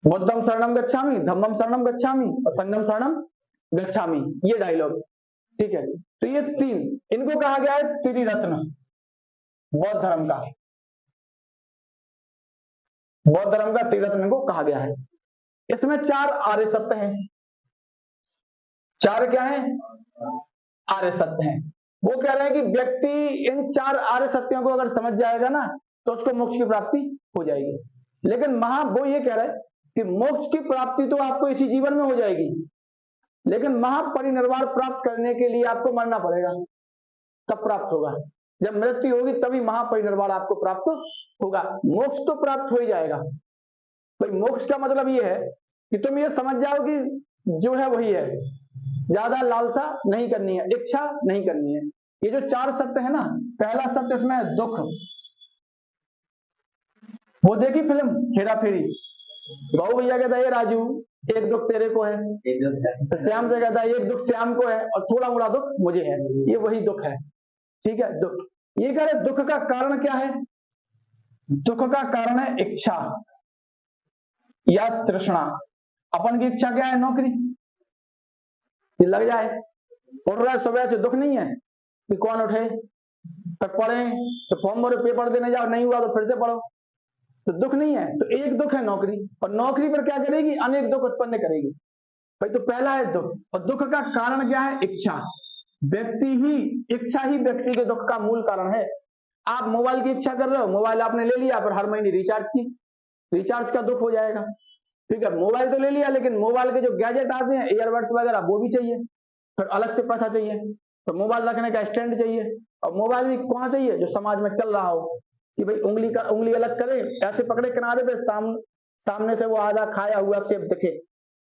बुद्धम शरणम गच्छामि, धम्मम शरणम गच्छामि और संघम शरणम गच्छामि, ये डायलॉग। ठीक है, तो ये तीन, इनको कहा गया है त्रिरत्न बौद्ध धर्म का। बौद्ध धर्म का त्रिरत्न को कहा गया है। इसमें 4 आर्य सत्य हैं। 4 क्या है? आर्य सत्य हैं। वो कह रहे हैं कि व्यक्ति इन 4 आर्य सत्यों को अगर समझ जाएगा ना तो उसको मोक्ष की प्राप्ति हो जाएगी। लेकिन वो ये कह रहे हैं कि मोक्ष की प्राप्ति तो आपको इसी जीवन में हो जाएगी, लेकिन महापरिनिर्वाण प्राप्त करने के लिए आपको मरना पड़ेगा, तब प्राप्त होगा। जब मृत्यु होगी तभी महापरिनिर्वाण आपको प्राप्त होगा। मोक्ष तो प्राप्त हो ही जाएगा। भाई मोक्ष का मतलब ये है कि तुम ये समझ जाओ कि जो है वही है, ज्यादा लालसा नहीं करनी है, इच्छा नहीं करनी है। ये जो 4 सत्य है ना, पहला सत्य इसमें है दुख। वो देखी फिल्म हेरा फेरी, बाबू भैया कहता है ये राजू एक दुख तेरे को है, तो श्याम से कहता है एक दुख श्याम को है और थोड़ा मोड़ा दुख मुझे है। ये वही दुख है। ठीक है, दुख। ये कह रहे दुख का कारण क्या है? दुख का कारण है इच्छा या तृष्णा। अपन की इच्छा क्या है? नौकरी लग जाए। उठ रहा है सुबह से, दुख नहीं है कि कौन उठे, तक पढ़े तो फॉर्म भरो, पेपर देने जाओ, नहीं हुआ तो फिर से पढ़ो, तो दुख नहीं है। तो एक दुख है नौकरी, और नौकरी पर क्या करेगी? अनेक दुख उत्पन्न करेगी। भाई तो पहला है दुख, और दुख का कारण क्या है? इच्छा। इच्छा ही व्यक्ति के दुख का मूल कारण है। आप मोबाइल की इच्छा कर रहे हो, मोबाइल आपने ले लिया, पर हर महीने रिचार्ज की, रिचार्ज का दुख हो जाएगा। ठीक है, मोबाइल तो ले लिया, लेकिन मोबाइल के जो गैजेट आते हैं, ईयरबड्स वगैरह, वो भी चाहिए, फिर अलग से पैसा चाहिए, तो मोबाइल रखने का स्टैंड चाहिए। और मोबाइल भी कौन चाहिए? जो समाज में चल रहा हो, कि भाई उंगली अलग करे, ऐसे पकड़े किनारे पे, सामने से वो आधा खाया हुआ सेब दिखे,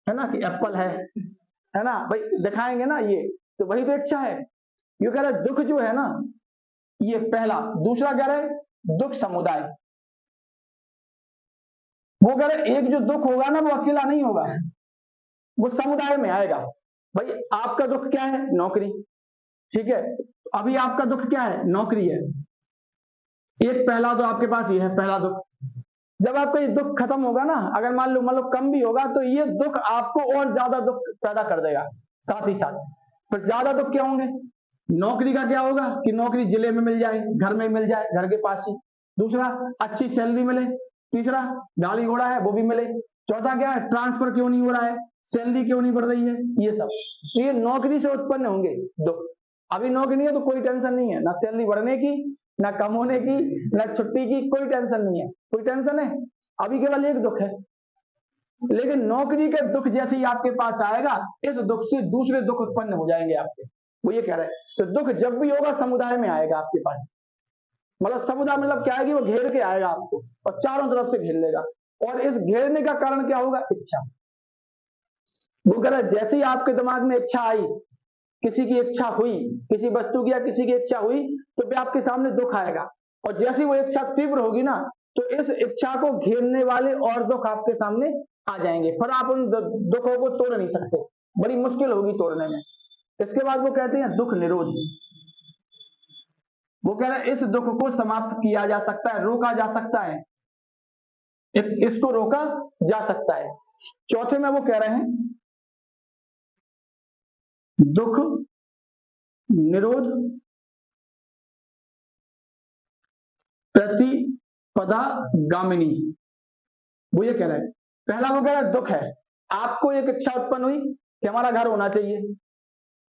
है ना, कि एप्पल है ना, भाई दिखाएंगे ना, ये तो वही तो इच्छा है। ये कह रहे दुख जो है ना, ये पहला। दूसरा कह रहे दुख समुदाय। वो कह रहे एक जो दुख होगा ना, वो अकेला नहीं होगा, वो समुदाय में आएगा। भाई आपका दुख क्या है? नौकरी। ठीक है, अभी आपका दुख क्या है? नौकरी है। एक पहला तो आपके पास ये है, पहला दुख। जब आपका ये दुख खत्म होगा ना, अगर मान लो कम भी होगा, तो ये दुख आपको और ज्यादा दुख पैदा कर देगा साथ ही साथ। फिर ज्यादा दुख क्या होंगे? नौकरी का क्या होगा कि नौकरी जिले में मिल जाए, घर में मिल जाए, घर के पास ही। दूसरा, अच्छी सैलरी मिले। तीसरा, गाड़ी घोड़ा है वो भी मिले। चौथा क्या है? ट्रांसफर क्यों नहीं हो रहा है, सैलरी क्यों नहीं बढ़ रही है, ये सब। तो ये नौकरी से उत्पन्न होंगे दुख। अभी नौकरी नहीं है तो कोई टेंशन नहीं है, ना सैलरी बढ़ने की, ना कम होने की, ना छुट्टी की, कोई टेंशन नहीं है। कोई टेंशन है? अभी केवल एक दुख है। लेकिन नौकरी के दुख जैसे ही आपके पास आएगा, इस दुख से दूसरे दुख उत्पन्न हो जाएंगे आपके। वो ये कह रहे हैं, तो दुख जब भी होगा समुदाय में आएगा आपके पास। मतलब समुदाय मतलब क्या है कि वो घेर के आएगा आपको और चारों तरफ से घेर लेगा। और इस घेरने का कारण क्या होगा? इच्छा। वो कह रहा है जैसे ही आपके दिमाग में इच्छा आई, किसी की इच्छा हुई, किसी वस्तु की या किसी की इच्छा हुई, तो भी आपके सामने दुख आएगा। और जैसी वो इच्छा तीव्र होगी ना, तो इस इच्छा को घेरने वाले और दुख आपके सामने आ जाएंगे। फिर आप उन दुखों को तोड़ नहीं सकते, बड़ी मुश्किल होगी तोड़ने में। इसके बाद वो कहते हैं दुख निरोध। वो कह रहे हैं इस दुख को समाप्त किया जा सकता है, रोका जा सकता है, इसको रोका जा सकता है। चौथे में वो कह रहे हैं दुख निरोध प्रतिपदा गामिनी। वो ये कह रहे हैं, पहला वो कह रहा है दुख है, आपको एक इच्छा उत्पन्न हुई कि हमारा घर होना चाहिए,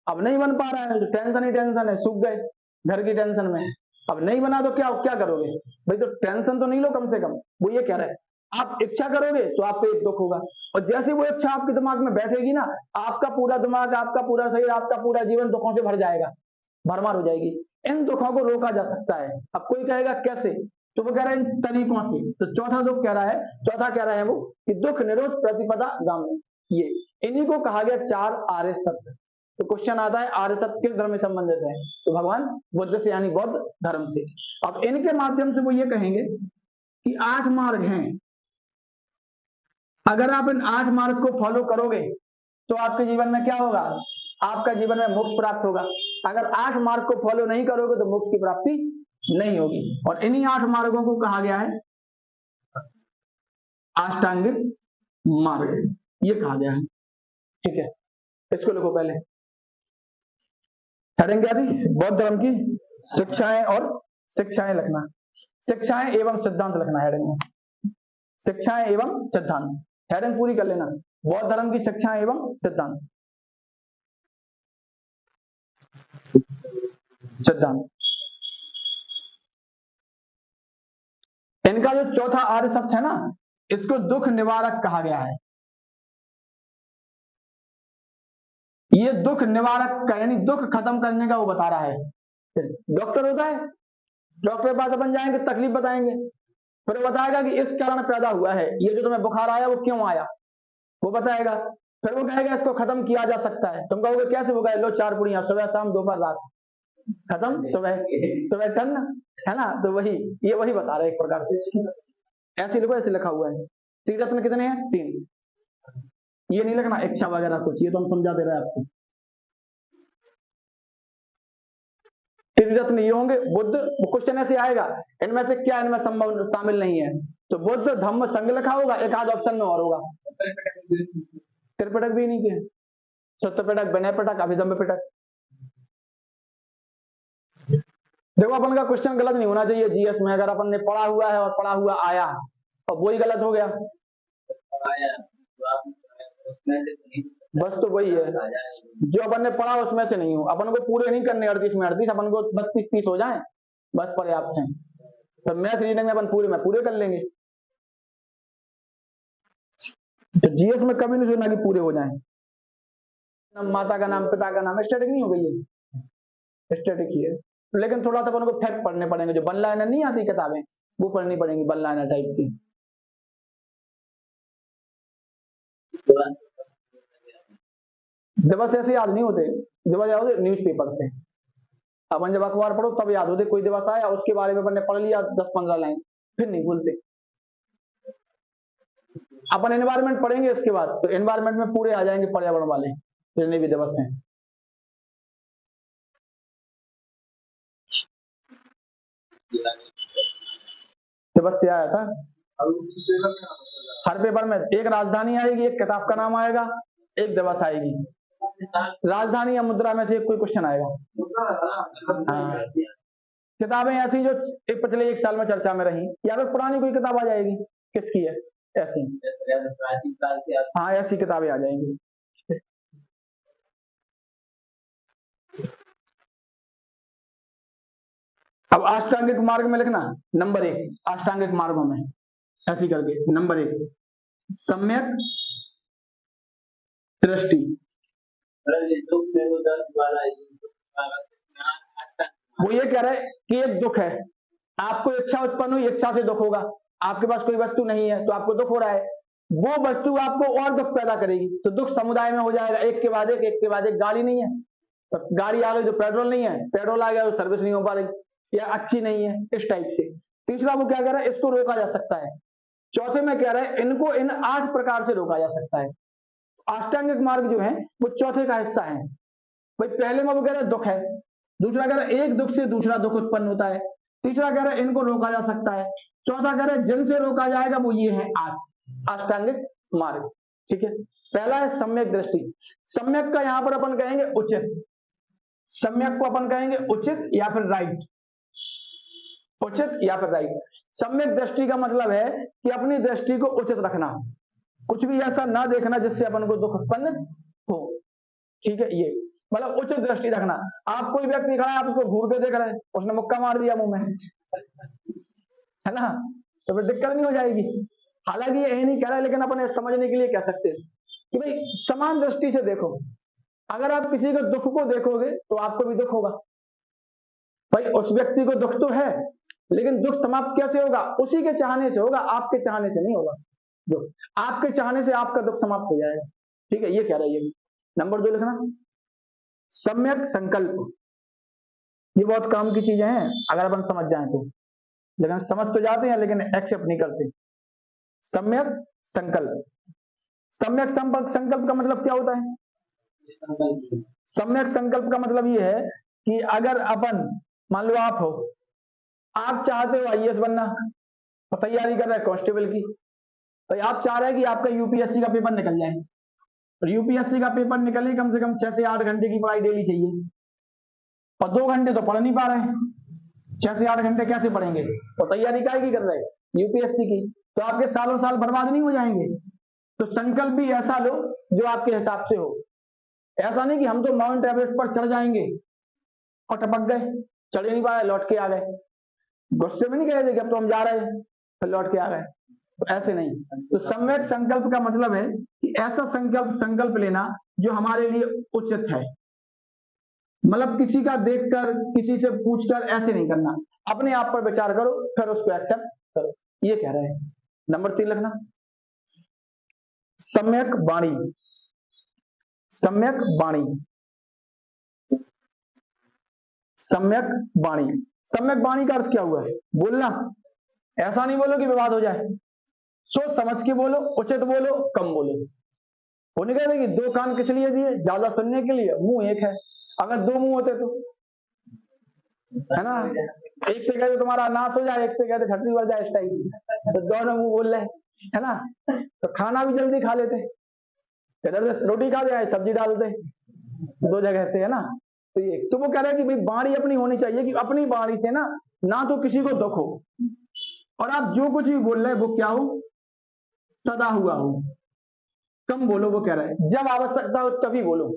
अब नहीं बन पा रहा है, तो टेंशन ही टेंशन है, सूख गए घर की टेंशन में। अब नहीं बना तो क्या क्या करोगे भाई, तो टेंशन तो नहीं लो कम से कम। वो ये कह रहा है आप इच्छा करोगे तो आप पे एक दुख होगा, और जैसे वो इच्छा आपके दिमाग में बैठेगी ना, आपका पूरा दिमाग, आपका पूरा शरीर, आपका पूरा जीवन दुखों से भर जाएगा, भरमार हो जाएगी। इन दुखों को रोका जा सकता है। अब कोई कहेगा कैसे, तो वो कह रहा है इन तरीकों से। तो चौथा दुख कह रहा है, चौथा कह रहा है वो कि दुख निरोध प्रतिपदा गामिनी, ये इन्हीं को कहा गया चार आर्य सत्य। तो क्वेश्चन आता है आर्य सत्य किस धर्म में संबंधित है, तो भगवान बुद्ध से, यानी बौद्ध धर्म से। अब इनके माध्यम से वो ये कहेंगे कि 8 मार्ग हैं, अगर आप इन 8 मार्ग को फॉलो करोगे तो आपके जीवन में क्या होगा, आपका जीवन में मोक्ष प्राप्त होगा। अगर 8 मार्ग को फॉलो नहीं करोगे तो मोक्ष की प्राप्ति नहीं होगी। और इन्हीं 8 मार्गों को कहा गया है अष्टांगिक मार्ग, ये कहा गया है। ठीक है, इसको लिखो पहले। हेडिंग क्या थी, बौद्ध धर्म की शिक्षाएं और शिक्षाएं लिखना, शिक्षाएं एवं सिद्धांत लिखना हेडिंग में, शिक्षाएं एवं सिद्धांत, हेडिंग पूरी कर लेना, बौद्ध धर्म की शिक्षाएं एवं सिद्धांत। सिद्धांत इनका जो चौथा आर्य सत्य है ना, इसको दुख निवारक कहा गया है। ये दुख निवारक का यानी दुख खत्म करने का वो बता रहा है। डॉक्टर होता है, डॉक्टर के पास अपन जाएंगे, तकलीफ बताएंगे, फिर वो बताएगा कि इस कारण पैदा हुआ है, ये जो तुम्हें बुखार आया वो क्यों आया, वो बताएगा। फिर वो कहेगा इसको खत्म किया जा सकता है। तुम कहोगे कैसे, वो कहे लो 4 पुड़ियां सुबह शाम दोपहर रात, खत्म, सुबह सुबह टन, है ना। तो वही ये वही बता रहे एक प्रकार से। ऐसे लिखो, ऐसे लिखा हुआ है। त्रिरत्न कितने हैं, 3। ये नहीं लिखना इच्छा वगैरह कुछ, ये तो हम समझा दे रहे हैं आपको। त्रिरत्न ये होंगे बुद्ध। क्वेश्चन ऐसे आएगा इनमें से क्या इनमें संभव शामिल नहीं है, तो बुद्ध धम्म संघ लिखा होगा, एक आध ऑप्शन में और होगा। त्रिपिटक भी नहीं है, सत्य पिटक, विनय पिटक, अभिधम्म पिटक। देखो अपन का क्वेश्चन गलत नहीं होना चाहिए जीएस में, अगर अपन ने पढ़ा हुआ है और पढ़ा हुआ आया और वही गलत हो गया, बस तो वही है, जो अपन ने पढ़ा उसमें से नहीं हो। अपन को पूरे नहीं करने 38 में 38, अपन को 32-30 हो जाए बस पर्याप्त है। तो मैथ रीडिंग में अपन पूरे कर लेंगे। तो जीएस में कभी नहीं सुनना कि पूरे हो जाएं। माता का नाम, पिता का नाम, स्टैटिक नहीं हो गई है, स्टैटिक ही है। लेकिन थोड़ा सा अपन को फैक्ट पढ़ने पड़ेंगे, जो वन लाइनर नहीं आती किताबें वो पढ़नी पड़ेंगी, वन लाइनर टाइप की। दिवस ऐसे याद नहीं होते, दिवस याद होते न्यूज़पेपर से। अपन जब अखबार पढ़ो तब याद होते, कोई दिवस आया उसके बारे में अपन ने पढ़ लिया 10-15 लाइन, फिर नहीं भूलते। अपन एनवायरमेंट पढ़ेंगे इसके बाद, तो एनवायरमेंट में पूरे आ जाएंगे पर्यावरण वाले जितने भी दिवस हैं। दिवस से आया था हर पेपर में, एक राजधानी आएगी, एक किताब का नाम आएगा, एक दिवस आएगी। राजधानी या मुद्रा में से कोई क्वेश्चन आएगा। हाँ। किताबें ऐसी जो पिछले 1 साल में चर्चा में रही, या फिर पुरानी कोई किताब आ जाएगी, किसकी है ऐसी, हाँ ऐसी किताबें आ जाएंगी। अब अष्टांगिक मार्ग में लिखना नंबर 1, अष्टांगिक मार्गों में ऐसी करके नंबर 1 सम्यक दृष्टि। वो ये कह रहे हैं कि एक दुख है, आपको इच्छा उत्पन्न हुई, इच्छा से दुख होगा। आपके पास कोई वस्तु नहीं है तो आपको दुख हो रहा है, वो वस्तु आपको और दुख पैदा करेगी, तो दुख समुदाय में हो जाएगा, एक के बाद एक, एक के बाद एक। गाड़ी नहीं है तो गाड़ी आ गई तो पेट्रोल नहीं है, पेट्रोल आ गया तो सर्विस नहीं हो पा रही या अच्छी नहीं है, इस टाइप से। तीसरा वो क्या कह रहा है, इसको रोका जा सकता है। चौथे में कह रहा है इनको इन 8 प्रकार से रोका जा सकता है। अष्टांगिक मार्ग जो है वो चौथे का हिस्सा है। भाई पहले में वो कह रहे दुख है, दूसरा कह रहे एक दुख से दूसरा दुख उत्पन्न होता है, तीसरा कह रहे इनको रोका जा सकता है, चौथा कह रहे जिनसे रोका जाएगा वो ये है अष्टांगिक मार्ग। ठीक है, पहला है सम्यक दृष्टि। सम्यक का यहां पर अपन कहेंगे उचित, सम्यक को अपन कहेंगे उचित या फिर राइट, उचित या फिर राइट। सम्यक दृष्टि का मतलब है कि अपनी दृष्टि को उचित रखना, कुछ भी ऐसा ना देखना जिससे अपन को दुख उत्पन्न हो। ठीक है, ये मतलब उचित दृष्टि रखना। आप कोई व्यक्ति खड़ा है, आप उसको घूर के देख रहे हैं, उसने मुक्का मार दिया मुंह में, है ना, तो फिर दिक्कत नहीं हो जाएगी। हालांकि ये यही नहीं कह रहा है, लेकिन अपन समझने के लिए कह सकते हैं कि भाई समान दृष्टि से देखो। अगर आप किसी के दुख को देखोगे तो आपको भी दुख होगा। भाई उस व्यक्ति को दुख तो है, लेकिन दुख समाप्त कैसे होगा? उसी के चाहने से होगा, आपके चाहने से नहीं होगा। जो आपके चाहने से आपका दुख समाप्त हो जाएगा। ठीक है, ये कह रही है। नंबर 2 लिखना, सम्यक संकल्प। ये बहुत काम की चीजें हैं अगर अपन समझ जाएं तो, लेकिन समझ तो जाते हैं लेकिन एक्सेप्ट नहीं करते। सम्यक संकल्प, सम्यक संकल्प का मतलब क्या होता है? सम्यक संकल्प का मतलब ये है कि अगर अपन, मान लो आप हो, आप चाहते हो आईएएस बनना और तैयारी कर रहे हैं कांस्टेबल की, तो आप चाह रहे हैं कि आपका यूपीएससी का पेपर निकल जाए, और यूपीएससी का पेपर निकले कम से कम 6 से 8 घंटे की पढ़ाई डेली चाहिए, और 2 घंटे तो पढ़ नहीं पा रहे हैं। 6 से 8 घंटे कैसे पढ़ेंगे? तो तैयारी काहे की कर रहे हैं? यूपीएससी की। तो आपके सालों साल बर्बाद नहीं हो जाएंगे? तो संकल्प भी ऐसा लो जो आपके हिसाब से हो। ऐसा नहीं कि हम तो माउंट एवरेस्ट पर चढ़ जाएंगे और टपक गए, चढ़ ही नहीं पाए, लौट के आ गए। गुस्से में नहीं कह रहे थे कि अब तो हम जा रहे हैं, फिर लौट के आ गए, तो ऐसे नहीं। तो सम्यक संकल्प का मतलब है कि ऐसा संकल्प लेना जो हमारे लिए उचित है। मतलब किसी का देखकर, किसी से पूछकर ऐसे नहीं करना, अपने आप पर विचार करो फिर उसको एक्सेप्ट करो, ये कह रहे हैं। नंबर 3 लिखना, सम्यक वाणी। सम्यक वाणी, सम्यक वाणी, सम्यक वाणी का अर्थ क्या हुआ है? बोलना। ऐसा नहीं बोलो कि विवाद हो जाए, सोच समझ के बोलो, उचित बोलो, कम बोलो। वो नहीं कहते कि 2 कान किस लिए दिए? ज्यादा सुनने के लिए, मुंह एक है। अगर 2 मुंह होते तो, है ना, एक से कहते तुम्हारा नाश हो जाए, एक से कहते खटरी बढ़ जाए, इस टाइप से, तो दोनों मुंह बोल रहे, है ना। तो खाना भी जल्दी खा लेते, इधर से रोटी खा जाए, सब्जी डालते, 2 जगह से, है ना। तो ये तो वो कह रहे हैं कि भाई वाणी अपनी होनी चाहिए, कि अपनी वाणी से ना तो किसी को दुख हो, और आप जो कुछ भी बोल रहे हैं वो क्या हो? सदा हुआ हो। कम बोलो, वो कह रहे हैं। जब आवश्यकता हो तभी बोलो,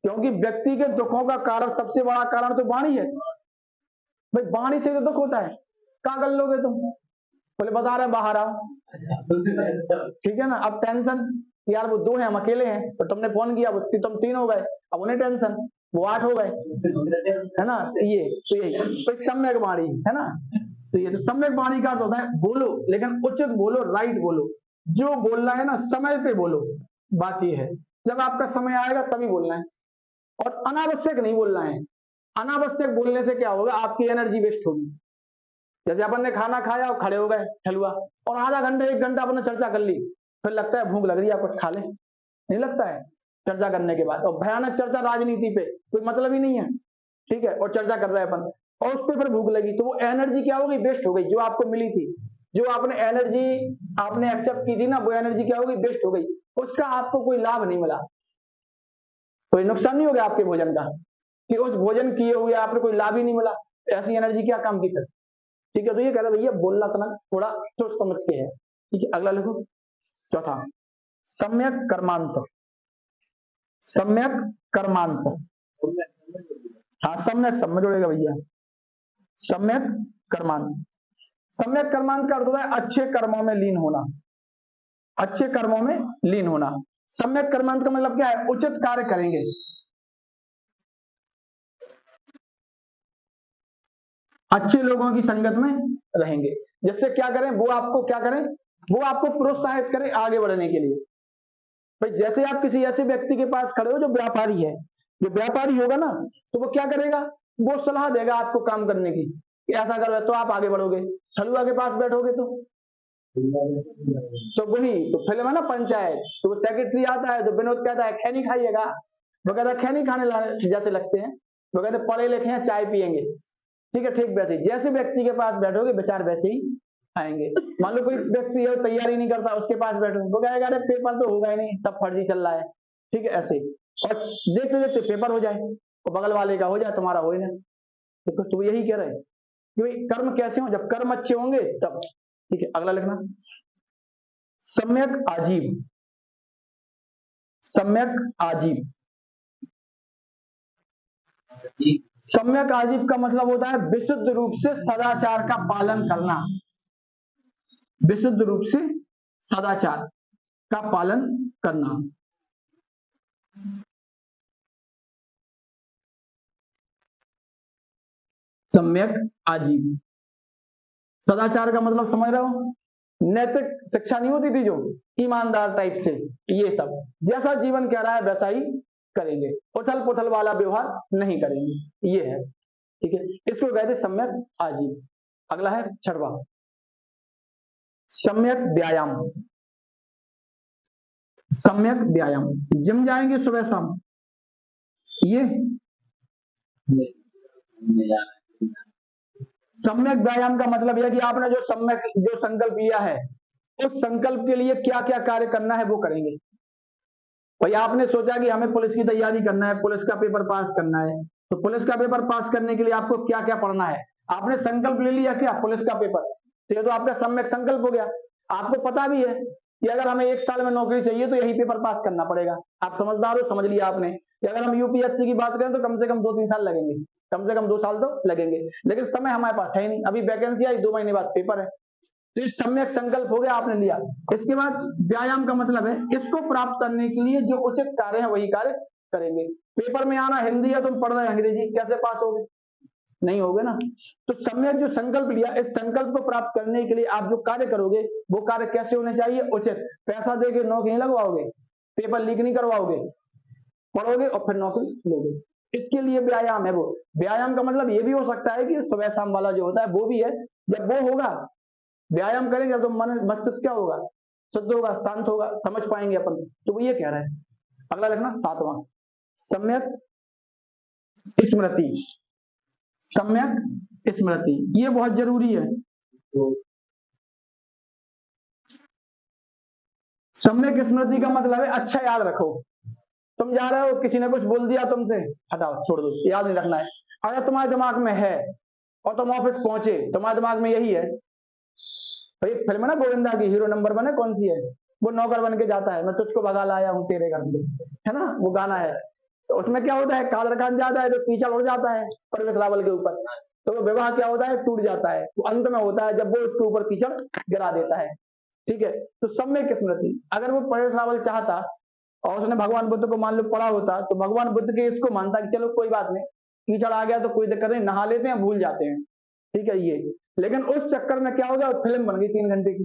क्योंकि व्यक्ति के दुखों का कारण, सबसे बड़ा कारण तो वाणी है। भाई वाणी से तो दुख होता है, कहां कर लोगे तुम? बोले बता रहे बाहर आओ, ठीक है ना। अब टेंशन, यार वो 2 हैं, हम अकेले हैं, तो तुमने फोन किया, तुम 3 हो गए, अब उन्हें टेंशन, वो 8 हो गए, है ना। तो सम्यक वाणी, है ना। तो ये तो सम्यक वाणी का होता है बोलो, लेकिन उचित बोलो, राइट बोलो। जो बोलना है ना समय पे बोलो। बात ये है, जब आपका समय आएगा तभी बोलना है, और अनावश्यक नहीं बोलना है। अनावश्यक बोलने से क्या होगा? आपकी एनर्जी वेस्ट होगी। जैसे अपन ने खाना खाया और खड़े हो गए ठलुआ, और आधा घंटा 1 घंटा अपन ने चर्चा कर ली, फिर लगता है भूख लग रही है, कुछ खा ले, नहीं लगता है चर्चा करने के बाद। और भयानक चर्चा राजनीति पे, कोई मतलब ही नहीं है, ठीक है, और चर्चा कर रहे हैं अपन, और उस पर फिर भूख लगी, तो वो एनर्जी क्या हो गई? वेस्ट हो गई। जो आपको मिली थी, जो आपने एनर्जी आपने एक्सेप्ट की थी ना, वो एनर्जी क्या हो गई? वेस्ट हो गई। उसका आपको कोई लाभ नहीं मिला, कोई नुकसान नहीं हो गया आपके भोजन का, कि उस भोजन किए हुए आपने कोई लाभ ही नहीं मिला, ऐसी एनर्जी क्या काम की फिर? ठीक है, तो ये कह रहे भैया बोलना थोड़ा सोच समझ के है। ठीक है, अगला लिखो, चौथा, सम्यक कर्मांत। सम्यक कर्मांत, हाँ सम्यक सब में जोड़ेगा भैया। सम्यक कर्मांत, सम्यक कर्मांत का अर्थ होता है अच्छे कर्मों में लीन होना, अच्छे कर्मों में लीन होना। सम्यक कर्मांत का मतलब क्या है? उचित कार्य करेंगे, अच्छे लोगों की संगत में रहेंगे, जिससे क्या करें? वो आपको क्या करें? वो आपको प्रोत्साहित करें आगे बढ़ने के लिए। भाई जैसे आप किसी ऐसे व्यक्ति के पास खड़े हो जो व्यापारी है, जो व्यापारी होगा ना, तो वो क्या करेगा? वो सलाह देगा आपको काम करने की, कि ऐसा करो तो आप आगे बढ़ोगे। ठलुआ के पास बैठोगे तो वही तो फिल्म है ना पंचायत, तो वो सेक्रेटरी आता है, तो विनोद कहता है खैनी खाइएगा, वो कहता है खैनी खाने जैसे लगते हैं, वो कहते पढ़े लिखे हैं चाय पियेंगे, ठीक है, ठीक वैसे जैसे व्यक्ति के पास बैठोगे विचार वैसे ही आएंगे। मान लो कोई व्यक्ति है तैयारी नहीं करता, उसके पास बैठो वो कहेगा अरे पेपर तो होगा ही नहीं, सब फर्जी चल रहा है, ठीक है ऐसे। और देखते देखते पेपर हो जाए और बगल वाले का हो जाए, तुम्हारा हो ही ना। तो यही कह रहे हैं कि कर्म कैसे हो, जब कर्म अच्छे होंगे तब। ठीक है, अगला लिखना सम्यक आजीव। सम्यक आजीव, सम्यक आजीव का मतलब होता है विशुद्ध रूप से सदाचार का पालन करना, विशुद्ध रूप से सदाचार का पालन करना। सम्यक आजीव, सदाचार का मतलब समझ रहे हो, नैतिक शिक्षा नहीं होती थी जो ईमानदार टाइप से, ये सब जैसा जीवन कह रहा है वैसा ही करेंगे, उथल पुथल वाला व्यवहार नहीं करेंगे, ये है। ठीक है, इसको कहते सम्यक आजीव। अगला है छठवां सम्यक व्यायाम। सम्यक व्यायाम, जिम जाएंगे सुबह शाम, ये सम्यक व्यायाम का मतलब यह कि आपने जो सम्यक जो संकल्प लिया है उस संकल्प के लिए क्या क्या कार्य करना है वो करेंगे। भाई आपने सोचा कि हमें पुलिस की तैयारी करना है, पुलिस का पेपर पास करना है, तो पुलिस का पेपर पास करने के लिए आपको क्या क्या पढ़ना है, आपने संकल्प ले लिया क्या पुलिस का पेपर, तो ये तो आपका सम्यक संकल्प हो गया। आपको पता भी है कि अगर हमें 1 साल में नौकरी चाहिए तो यही पेपर पास करना पड़ेगा, आप समझदार हो, समझ लिया आपने कि अगर हम यूपीएससी की बात करें तो कम से कम 2-3 साल लगेंगे, कम से कम 2 साल तो लगेंगे, लेकिन समय हमारे पास है ही नहीं, अभी वैकेंसी आई 2 महीने बाद पेपर है, तो ये सम्यक संकल्प हो गया, आपने लिया। इसके बाद व्यायाम का मतलब है इसको प्राप्त करने के लिए जो उचित कार्य है वही कार्य करेंगे। पेपर में आना हिंदी है, तुम पढ़ रहे अंग्रेजी, कैसे पास होगे, नहीं होगे ना। तो सम्यक जो संकल्प लिया, इस संकल्प को प्राप्त करने के लिए आप जो कार्य करोगे वो कार्य कैसे होने चाहिए, उचित। पैसा देके नौकरी नहीं लगवाओगे, पेपर लीक नहीं करवाओगे, पढ़ोगे और फिर नौकरी लोगे, इसके लिए व्यायाम है वो। व्यायाम का मतलब ये भी हो सकता है कि सुबह शाम वाला जो होता है वो भी है, जब वो होगा व्यायाम करेंगे तो मन मस्तिष्क क्या होगा, शुद्ध होगा, शांत होगा, समझ पाएंगे अपन, तो वो ये कह रहा है। अगला लिखना 7वां सम्यक स्मृति। सम्यक स्मृति ये बहुत जरूरी है। सम्यक स्मृति का मतलब है अच्छा याद रखो। तुम जा रहे हो, किसी ने कुछ बोल दिया तुमसे, हटाओ छोड़ दो, याद नहीं रखना है। अगर तुम्हारे दिमाग में है और तुम ऑफिस पहुंचे, तुम्हारे दिमाग में यही है, भाई फिल्म है ना गोविंदा की, हीरो नंबर 1 है, कौन सी है, वो नौकर बन के जाता है, मैं तुझको भगा लाया हूं तेरे घर से, है ना, वो गाना है। तो उसमें क्या होता है, कादर खान जाता है तो कीचड़ उड़ जाता है परवेश रावल के ऊपर, तो वो विवाह क्या होता है, टूट जाता है। वो अंत में होता है जब वो उसके ऊपर कीचड़ गिरा देता है। ठीक है, तो सम्यक स्मृति, अगर वो परवेश रावल चाहता और उसने भगवान बुद्ध को मान लो पढ़ा होता, तो भगवान बुद्ध के इसको मानता कि चलो कोई बात नहीं, कीचड़ आ गया तो कोई दिक्कत नहीं, नहा लेते हैं, भूल जाते हैं, ठीक है ये। लेकिन उस चक्कर में क्या हो गया, फिल्म बन गई 3 घंटे की,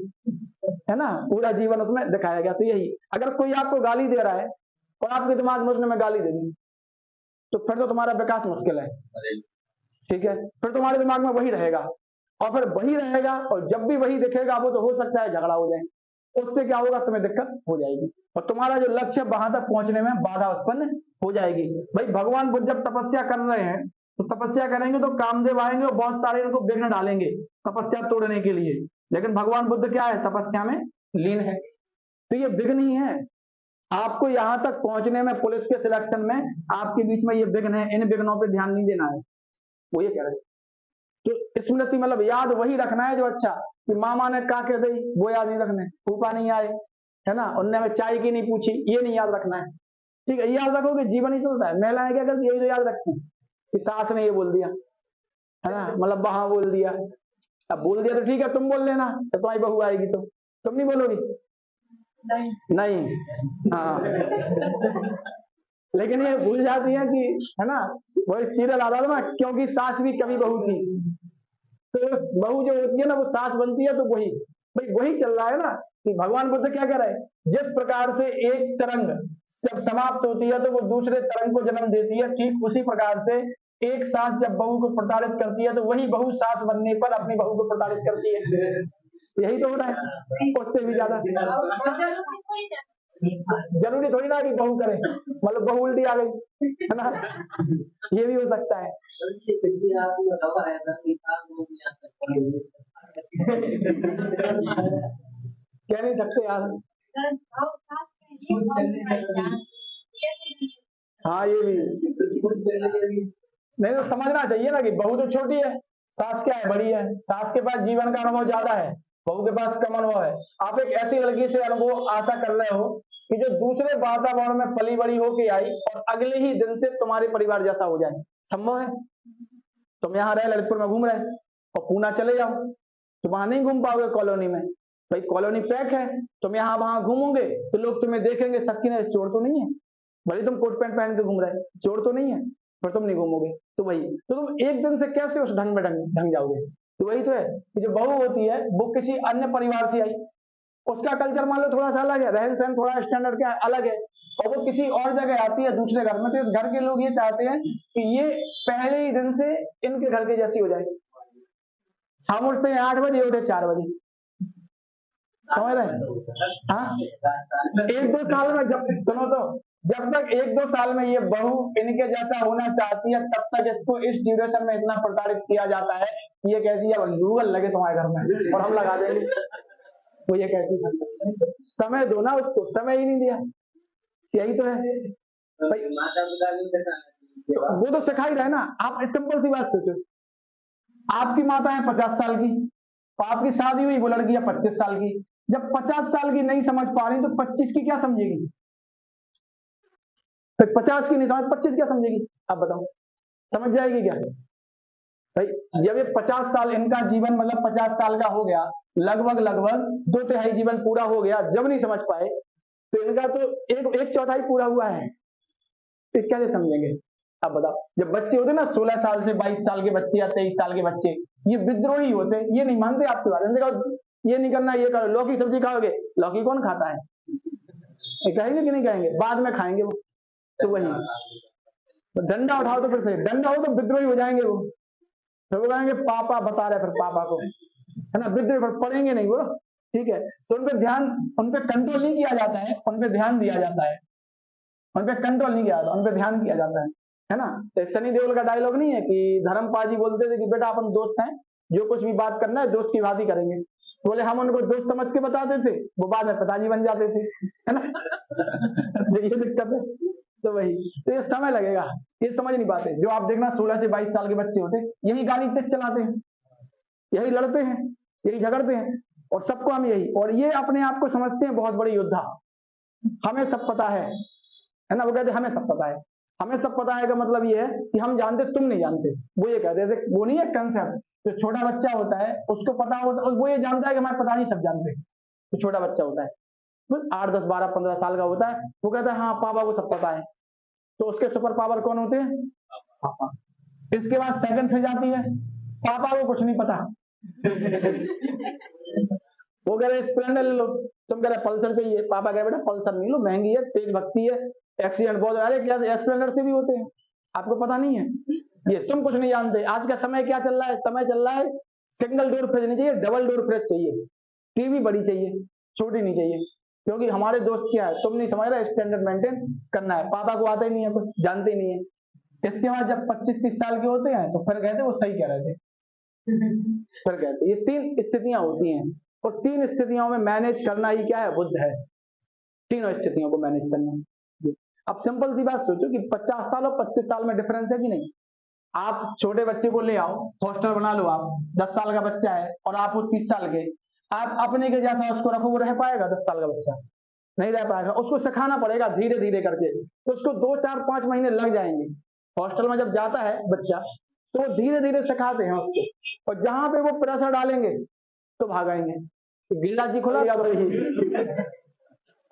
है ना, पूरा जीवन उसमें दिखाया गया। तो यही, अगर कोई आपको गाली दे रहा है और आपके दिमाग में उसने मैं गाली दे दी, तो फिर तो तुम्हारा विकास मुश्किल है, ठीक है, फिर तुम्हारे दिमाग में वही रहेगा और फिर वही रहेगा, और जब भी वही दिखेगा वो तो हो सकता है झगड़ा हो जाए, उससे क्या होगा, तुम्हें दिक्कत हो जाएगी और तुम्हारा जो लक्ष्य है वहां तक पहुंचने में बाधा उत्पन्न हो जाएगी। भाई भगवान बुद्ध जब तपस्या कर रहे हैं तो तपस्या करेंगे तो कामदेव आएंगे और बहुत सारे इनको विघ्न डालेंगे तपस्या तोड़ने के लिए, लेकिन भगवान बुद्ध क्या है, तपस्या में लीन है, तो ये विघ्न ही है। आपको यहां तक पहुंचने में, पुलिस के सिलेक्शन में आपके बीच में ये विघ्न है, इन विघ्नों पे ध्यान नहीं देना है, वो ये कह रहे। तो स्मृति मतलब याद वही रखना है जो अच्छा, कि मामा ने का कह दी वो याद नहीं रखना है, फूफा नहीं आए, है ना, उनने हमें चाय की नहीं पूछी, ये नहीं याद रखना है। ठीक है, याद रखोगे जीवन ही चलता है। महिलाएं क्या करती है, यही तो याद रखती कि सास ने ये बोल दिया, है ना, मतलब वहां बोल दिया, अब बोल दिया तो ठीक है तुम बोल लेना, तो तुम्हारी बहू आएगी तो तुम नहीं बोलोगी, नहीं हाँ लेकिन ये भूल जाती है कि, है ना, वही सीरियल आता था ना, क्योंकि सास भी कभी बहू थी, तो बहू जो होती है ना वो सास बनती है, तो वही भाई वही चल रहा है ना, कि भगवान बुद्ध क्या कह रहे हैं, जिस प्रकार से एक तरंग जब समाप्त होती है तो वो दूसरे तरंग को जन्म देती है, ठीक उसी प्रकार से एक सास जब बहू को प्रताड़ित करती है तो वही बहू सास बनने पर अपनी बहू को प्रताड़ित करती है। यही तो हो रहा है, उससे भी ज्यादा। जरूरी थोड़ी ना कि बहू करे, मतलब बहू उल्टी आ गई, है ना, ये भी हो सकता है। कह नहीं सकते यार। हाँ ये भी नहीं, तो समझना चाहिए ना कि बहू तो छोटी है, सास क्या है, बड़ी है। सास के पास जीवन का अनुभव ज्यादा है, बहू के पास कम अनुभव है। आप एक ऐसी लड़की से अनुभव आशा कर रहे हो कि जो दूसरे वातावरण में पली बड़ी होके आई और अगले ही दिन से तुम्हारे परिवार जैसा हो जाए, संभव है? तुम यहाँ रहे, ललितपुर में घूम रहे और पूना चले जाओ तो वहां नहीं घूम पाओगे कॉलोनी में, भाई कॉलोनी पैक है। तुम यहाँ वहां घूमोगे तो लोग तुम्हें देखेंगे, सबकी ने चोर तो नहीं है, भले तुम कोट पैंट पहन के घूम रहे, चोर तो नहीं है, पर तुम नहीं घूमोगे। तो वही तो तुम एक दिन से कैसे उस ढंग में ढंग जाओगे? तो वही तो है कि जो बहू होती है वो किसी अन्य परिवार से आई, उसका कल्चर मान लो थोड़ा सा अलग है, रहन सहन थोड़ा स्टैंडर्ड क्या अलग है, और वो किसी और जगह आती है दूसरे घर में, तो इस घर के लोग ये चाहते हैं कि ये पहले ही दिन से इनके घर के जैसी हो जाए। हम उठते हैं 8 बजे, उठे 4 बजे, समझ रहे? हाँ 1-2 साल में, जब सुनो तो जब तक 1-2 साल में ये बहू इनके जैसा होना चाहती है, तब तक इसको इस ड्यूरेशन में इतना प्रताड़ित किया जाता है, ये कहती है गूगल लगे तुम्हारे घर में और हम लगा देंगे। वो ये कहती है समय दो ना उसको, समय ही नहीं दिया, यही तो है भाई। वो तो सिखा ही रहे ना। आप सिंपल सी बात सोचो, आपकी माता है 50 साल की, तो आपकी शादी हुई, वो लड़की है 25 साल की। जब 50 साल की नहीं समझ पा रही तो 25 की क्या समझेगी? तो 50 की नहीं समझ, 25 क्या समझेगी? आप बताओ, समझ जाएगी क्या भाई? जब ये 50 साल इनका जीवन, मतलब 50 साल का हो गया, लगभग 2/3 जीवन पूरा हो गया, जब नहीं समझ पाए तो इनका तो एक चौथाई पूरा हुआ है, तो कैसे समझेंगे? आप बताओ। जब बच्चे होते ना 16 साल से 22 साल के बच्चे या 23 साल के बच्चे, ये विद्रोही होते, ये नहीं मानते आपकी बात, इनसे कहो ये नहीं करना, ये करो, लौकी सब्जी खाओगे, लौकी कौन खाता है? कहेंगे कि नहीं कहेंगे? बाद में खाएंगे वो। तो वही तो डंडा उठाओ तो फिर से डंडा हो तो विद्रोही हो जाएंगे वो, तो वो कहेंगे पापा बता रहे, फिर पापा को, है ना, विद्रोही पढ़ेंगे नहीं वो, ठीक है। तो उन पे ध्यान, उन पे कंट्रोल नहीं किया जाता है, उन पे ध्यान दिया जाता है, उन पे कंट्रोल नहीं किया जाता, उन पे ध्यान किया जाता है ना। तो सनी देओल का डायलॉग नहीं है कि धर्मपाल जी बोलते थे कि बेटा अपन दोस्त हैं, जो कुछ भी बात करना है दोस्त की बात ही करेंगे। बोले हम उनको दोस्त समझ के बताते थे, वो बाद में पिताजी बन जाते थे, है ना। ये दिक्कत है। तो वही तो ये समय लगेगा, ये समझ नहीं पाते। जो आप देखना 16 से 22 साल के बच्चे होते, यही गाड़ी तेज चलाते हैं, यही लड़ते हैं, यही झगड़ते हैं, और सबको हम यही, और ये अपने आप को समझते हैं बहुत बड़े योद्धा, हमें सब पता है ना। वो कहते हमें सब पता है। हमें सब पता है का मतलब ये है कि हम जानते तुम नहीं जानते, वो ये कहते हैं। वो नहीं है कंसेप्ट, जो छोटा बच्चा होता है उसको पता होता है, वो ये जानता है कि हमारे पता नहीं सब जानते। तो छोटा बच्चा होता है 8, 10, 12, 15 साल का होता है, वो कहता है हाँ पापा को सब पता है। तो उसके सुपर पावर कौन होते हैं? पापा। इसके बाद सेकंड फेज आती है, पापा को कुछ नहीं पता। वो कह रहे स्प्लेंडर ले लो, तुम कह रहे पल्सर चाहिए, पापा कह बेटा पल्सर नहीं लो, महंगी है, तेज भगती है, एक्सीडेंट बहुत, अरे क्या स्प्लेंडर से भी होते हैं, आपको पता नहीं है, ये तुम कुछ नहीं जानते। आज का समय क्या चल रहा है? समय चल रहा है सिंगल डोर फ्रिज नहीं चाहिए, डबल डोर फ्रिज चाहिए, टीवी बड़ी चाहिए, छोटी नहीं चाहिए, क्योंकि हमारे दोस्त क्या है, तुम नहीं समझ रहे, स्टैंडर्ड मेंटेन करना है। पापा को आता ही नहीं है, कुछ जानते ही नहीं है। इसके बाद जब 25-30 साल के होते हैं तो फिर कहते वो सही कह रहे थे, फिर कहते। ये 3 स्थितियां होती हैं, और 3 स्थितियों में मैनेज करना ही क्या है? बुद्ध है, तीनों स्थितियों को मैनेज करना। अब सिंपल सी बात सोचो कि 50 साल और 25 साल में डिफरेंस है कि नहीं? आप छोटे बच्चे को ले आओ, हॉस्टल बना लो, आप 10 साल का बच्चा है और आप वो 30 साल के, आप अपने के जैसा उसको रखो, वो रह पाएगा? 10 साल का बच्चा नहीं रह पाएगा। उसको सिखाना पड़ेगा धीरे धीरे करके, तो उसको 2, 4, 5 महीने लग जाएंगे। हॉस्टल में जब जाता है बच्चा तो वो धीरे धीरे सिखाते हैं उसको, और जहां पे वो प्रेशर डालेंगे तो भागेंगे। गिरिराज जी खुला या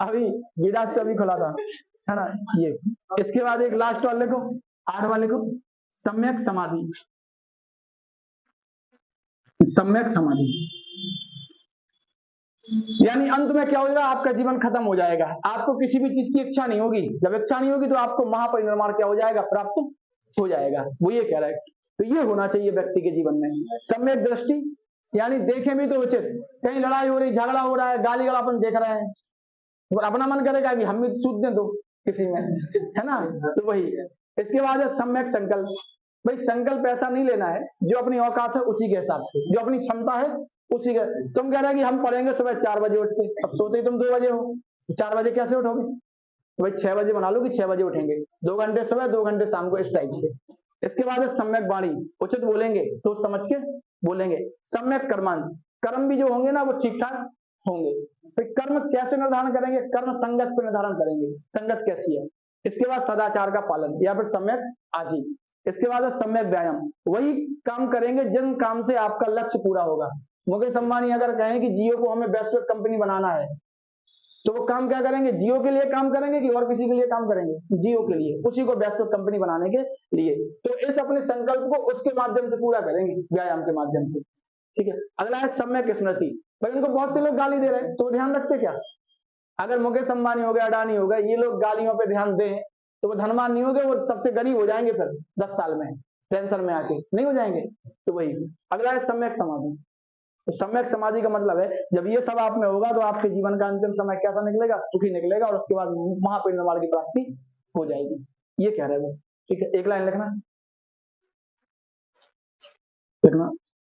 अभी गिरिराज तो अभी खुला था, है ना। ये इसके बाद एक लास्ट वाले को, 8 वाले को, सम्यक समाधि। सम्यक समाधि यानी अंत में क्या होगा? आपका जीवन खत्म हो जाएगा, आपको किसी भी चीज की इच्छा नहीं होगी। जब इच्छा नहीं होगी तो आपको महापरिनिर्वाण क्या हो जाएगा? प्राप्त हो जाएगा। वो ये कह रहा है। तो ये होना चाहिए व्यक्ति के जीवन में, सम्यक दृष्टि, यानी देखें भी तो उचित। कहीं लड़ाई हो रही, झगड़ा हो रहा है, गाली गलौज अपन देख रहे हैं, और अपना मन करेगा कि हम भी सूद दें दो किसी में, है ना। तो वही इसके बाद है सम्यक संकल्प। भाई संकल्प ऐसा नहीं लेना है, जो अपनी औकात है उसी के हिसाब से, जो अपनी क्षमता है उसी के। तुम कह रहे कि हम पढ़ेंगे सुबह 4 बजे उठ के, अब सोते ही तुम 2 बजे हो, 4 बजे कैसे उठोगे? तो भाई 6 बजे बना लो कि 6 बजे उठेंगे, 2 घंटे सुबह 2 घंटे शाम को, इस टाइप से। इसके बाद है सम्यक वाणी, उचित बोलेंगे, सोच समझ के बोलेंगे। सम्यक कर्मांत, कर्म भी जो होंगे ना वो ठीक ठाक होंगे। फिर कर्म कैसे निर्धारण करेंगे? कर्म संगत पर निर्धारण करेंगे, संगत कैसी है। इसके बाद सदाचार का पालन या फिर सम्यक आजीव। इसके बाद है सम्यक व्यायाम, वही काम करेंगे जिन काम से आपका लक्ष्य पूरा होगा। मुकेश अंबानी अगर कहें कि जियो को हमें वैश्विक कंपनी बनाना है, तो वो काम क्या करेंगे? जियो के लिए काम करेंगे कि और किसी के लिए काम करेंगे? जियो के लिए, उसी को वैश्विक कंपनी बनाने के लिए। तो इस अपने संकल्प को उसके माध्यम से पूरा करेंगे, व्यायाम के माध्यम से। ठीक है। अगला है सम्यक स्मृति। भाई उनको बहुत से लोग गाली दे रहे हैं, तो ध्यान रखते क्या? अगर मुकेश अंबानी हो गया, अडानी हो गया, ये लोग गालियों पे ध्यान दें तो वो धनवान नहीं होंगे, वो सबसे गरीब हो जाएंगे फिर 10 साल में, टेंशन में आके नहीं हो जाएंगे। तो वही अगला है सम्यक समाधि। तो सम्यक समाधि का मतलब है जब ये सब आप में होगा तो आपके जीवन का अंतिम समय कैसा निकलेगा? सुखी निकलेगा, और उसके बाद महापरिनिर्वाण की प्राप्ति हो जाएगी, ये कह रहे हैं वो। ठीक है, एक लाइन लिखना।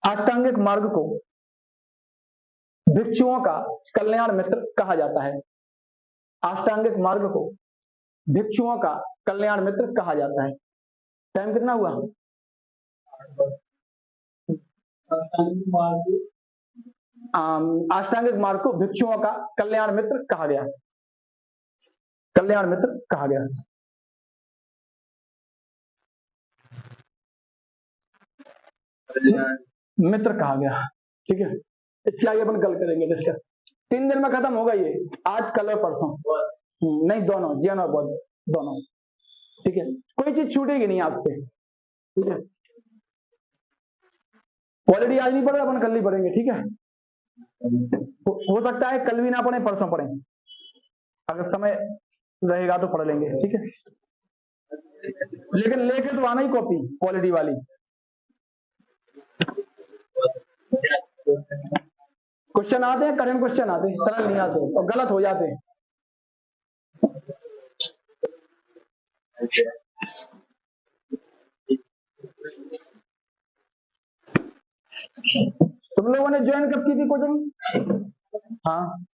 अष्टांगिक मार्ग को भिक्षुओं का कल्याण मित्र कहा जाता है। अष्टांगिक मार्ग को भिक्षुओं का कल्याण मित्र कहा जाता है। टाइम कितना हुआ? अष्टांगिक मार्ग को भिक्षुओं का कल्याण मित्र कहा गया, कल्याण मित्र कहा गया। मित्र कहा गया। ठीक है, इसके आगे अपन कल करेंगे डिस्कस। 3 दिन में खत्म होगा ये, आज कल और परसों। नहीं, दोनों जैन और बौद्ध दोनों। ठीक है, कोई चीज छूटेगी नहीं आपसे। ठीक है, पॉलिटी आज नहीं पढ़े, अपन कल ही पढ़ेंगे। ठीक है, हो सकता है कल भी ना पढ़े, परसों पढ़ें, अगर समय रहेगा तो पढ़ लेंगे। ठीक है, लेकिन लेके तो आना ही कॉपी पॉलिटी वाली। क्वेश्चन आते हैं, कठिन क्वेश्चन आते हैं, सरल नहीं आते और गलत हो जाते हैं। तुम लोगों ने ज्वाइन कब की थी कोचिंग? हाँ,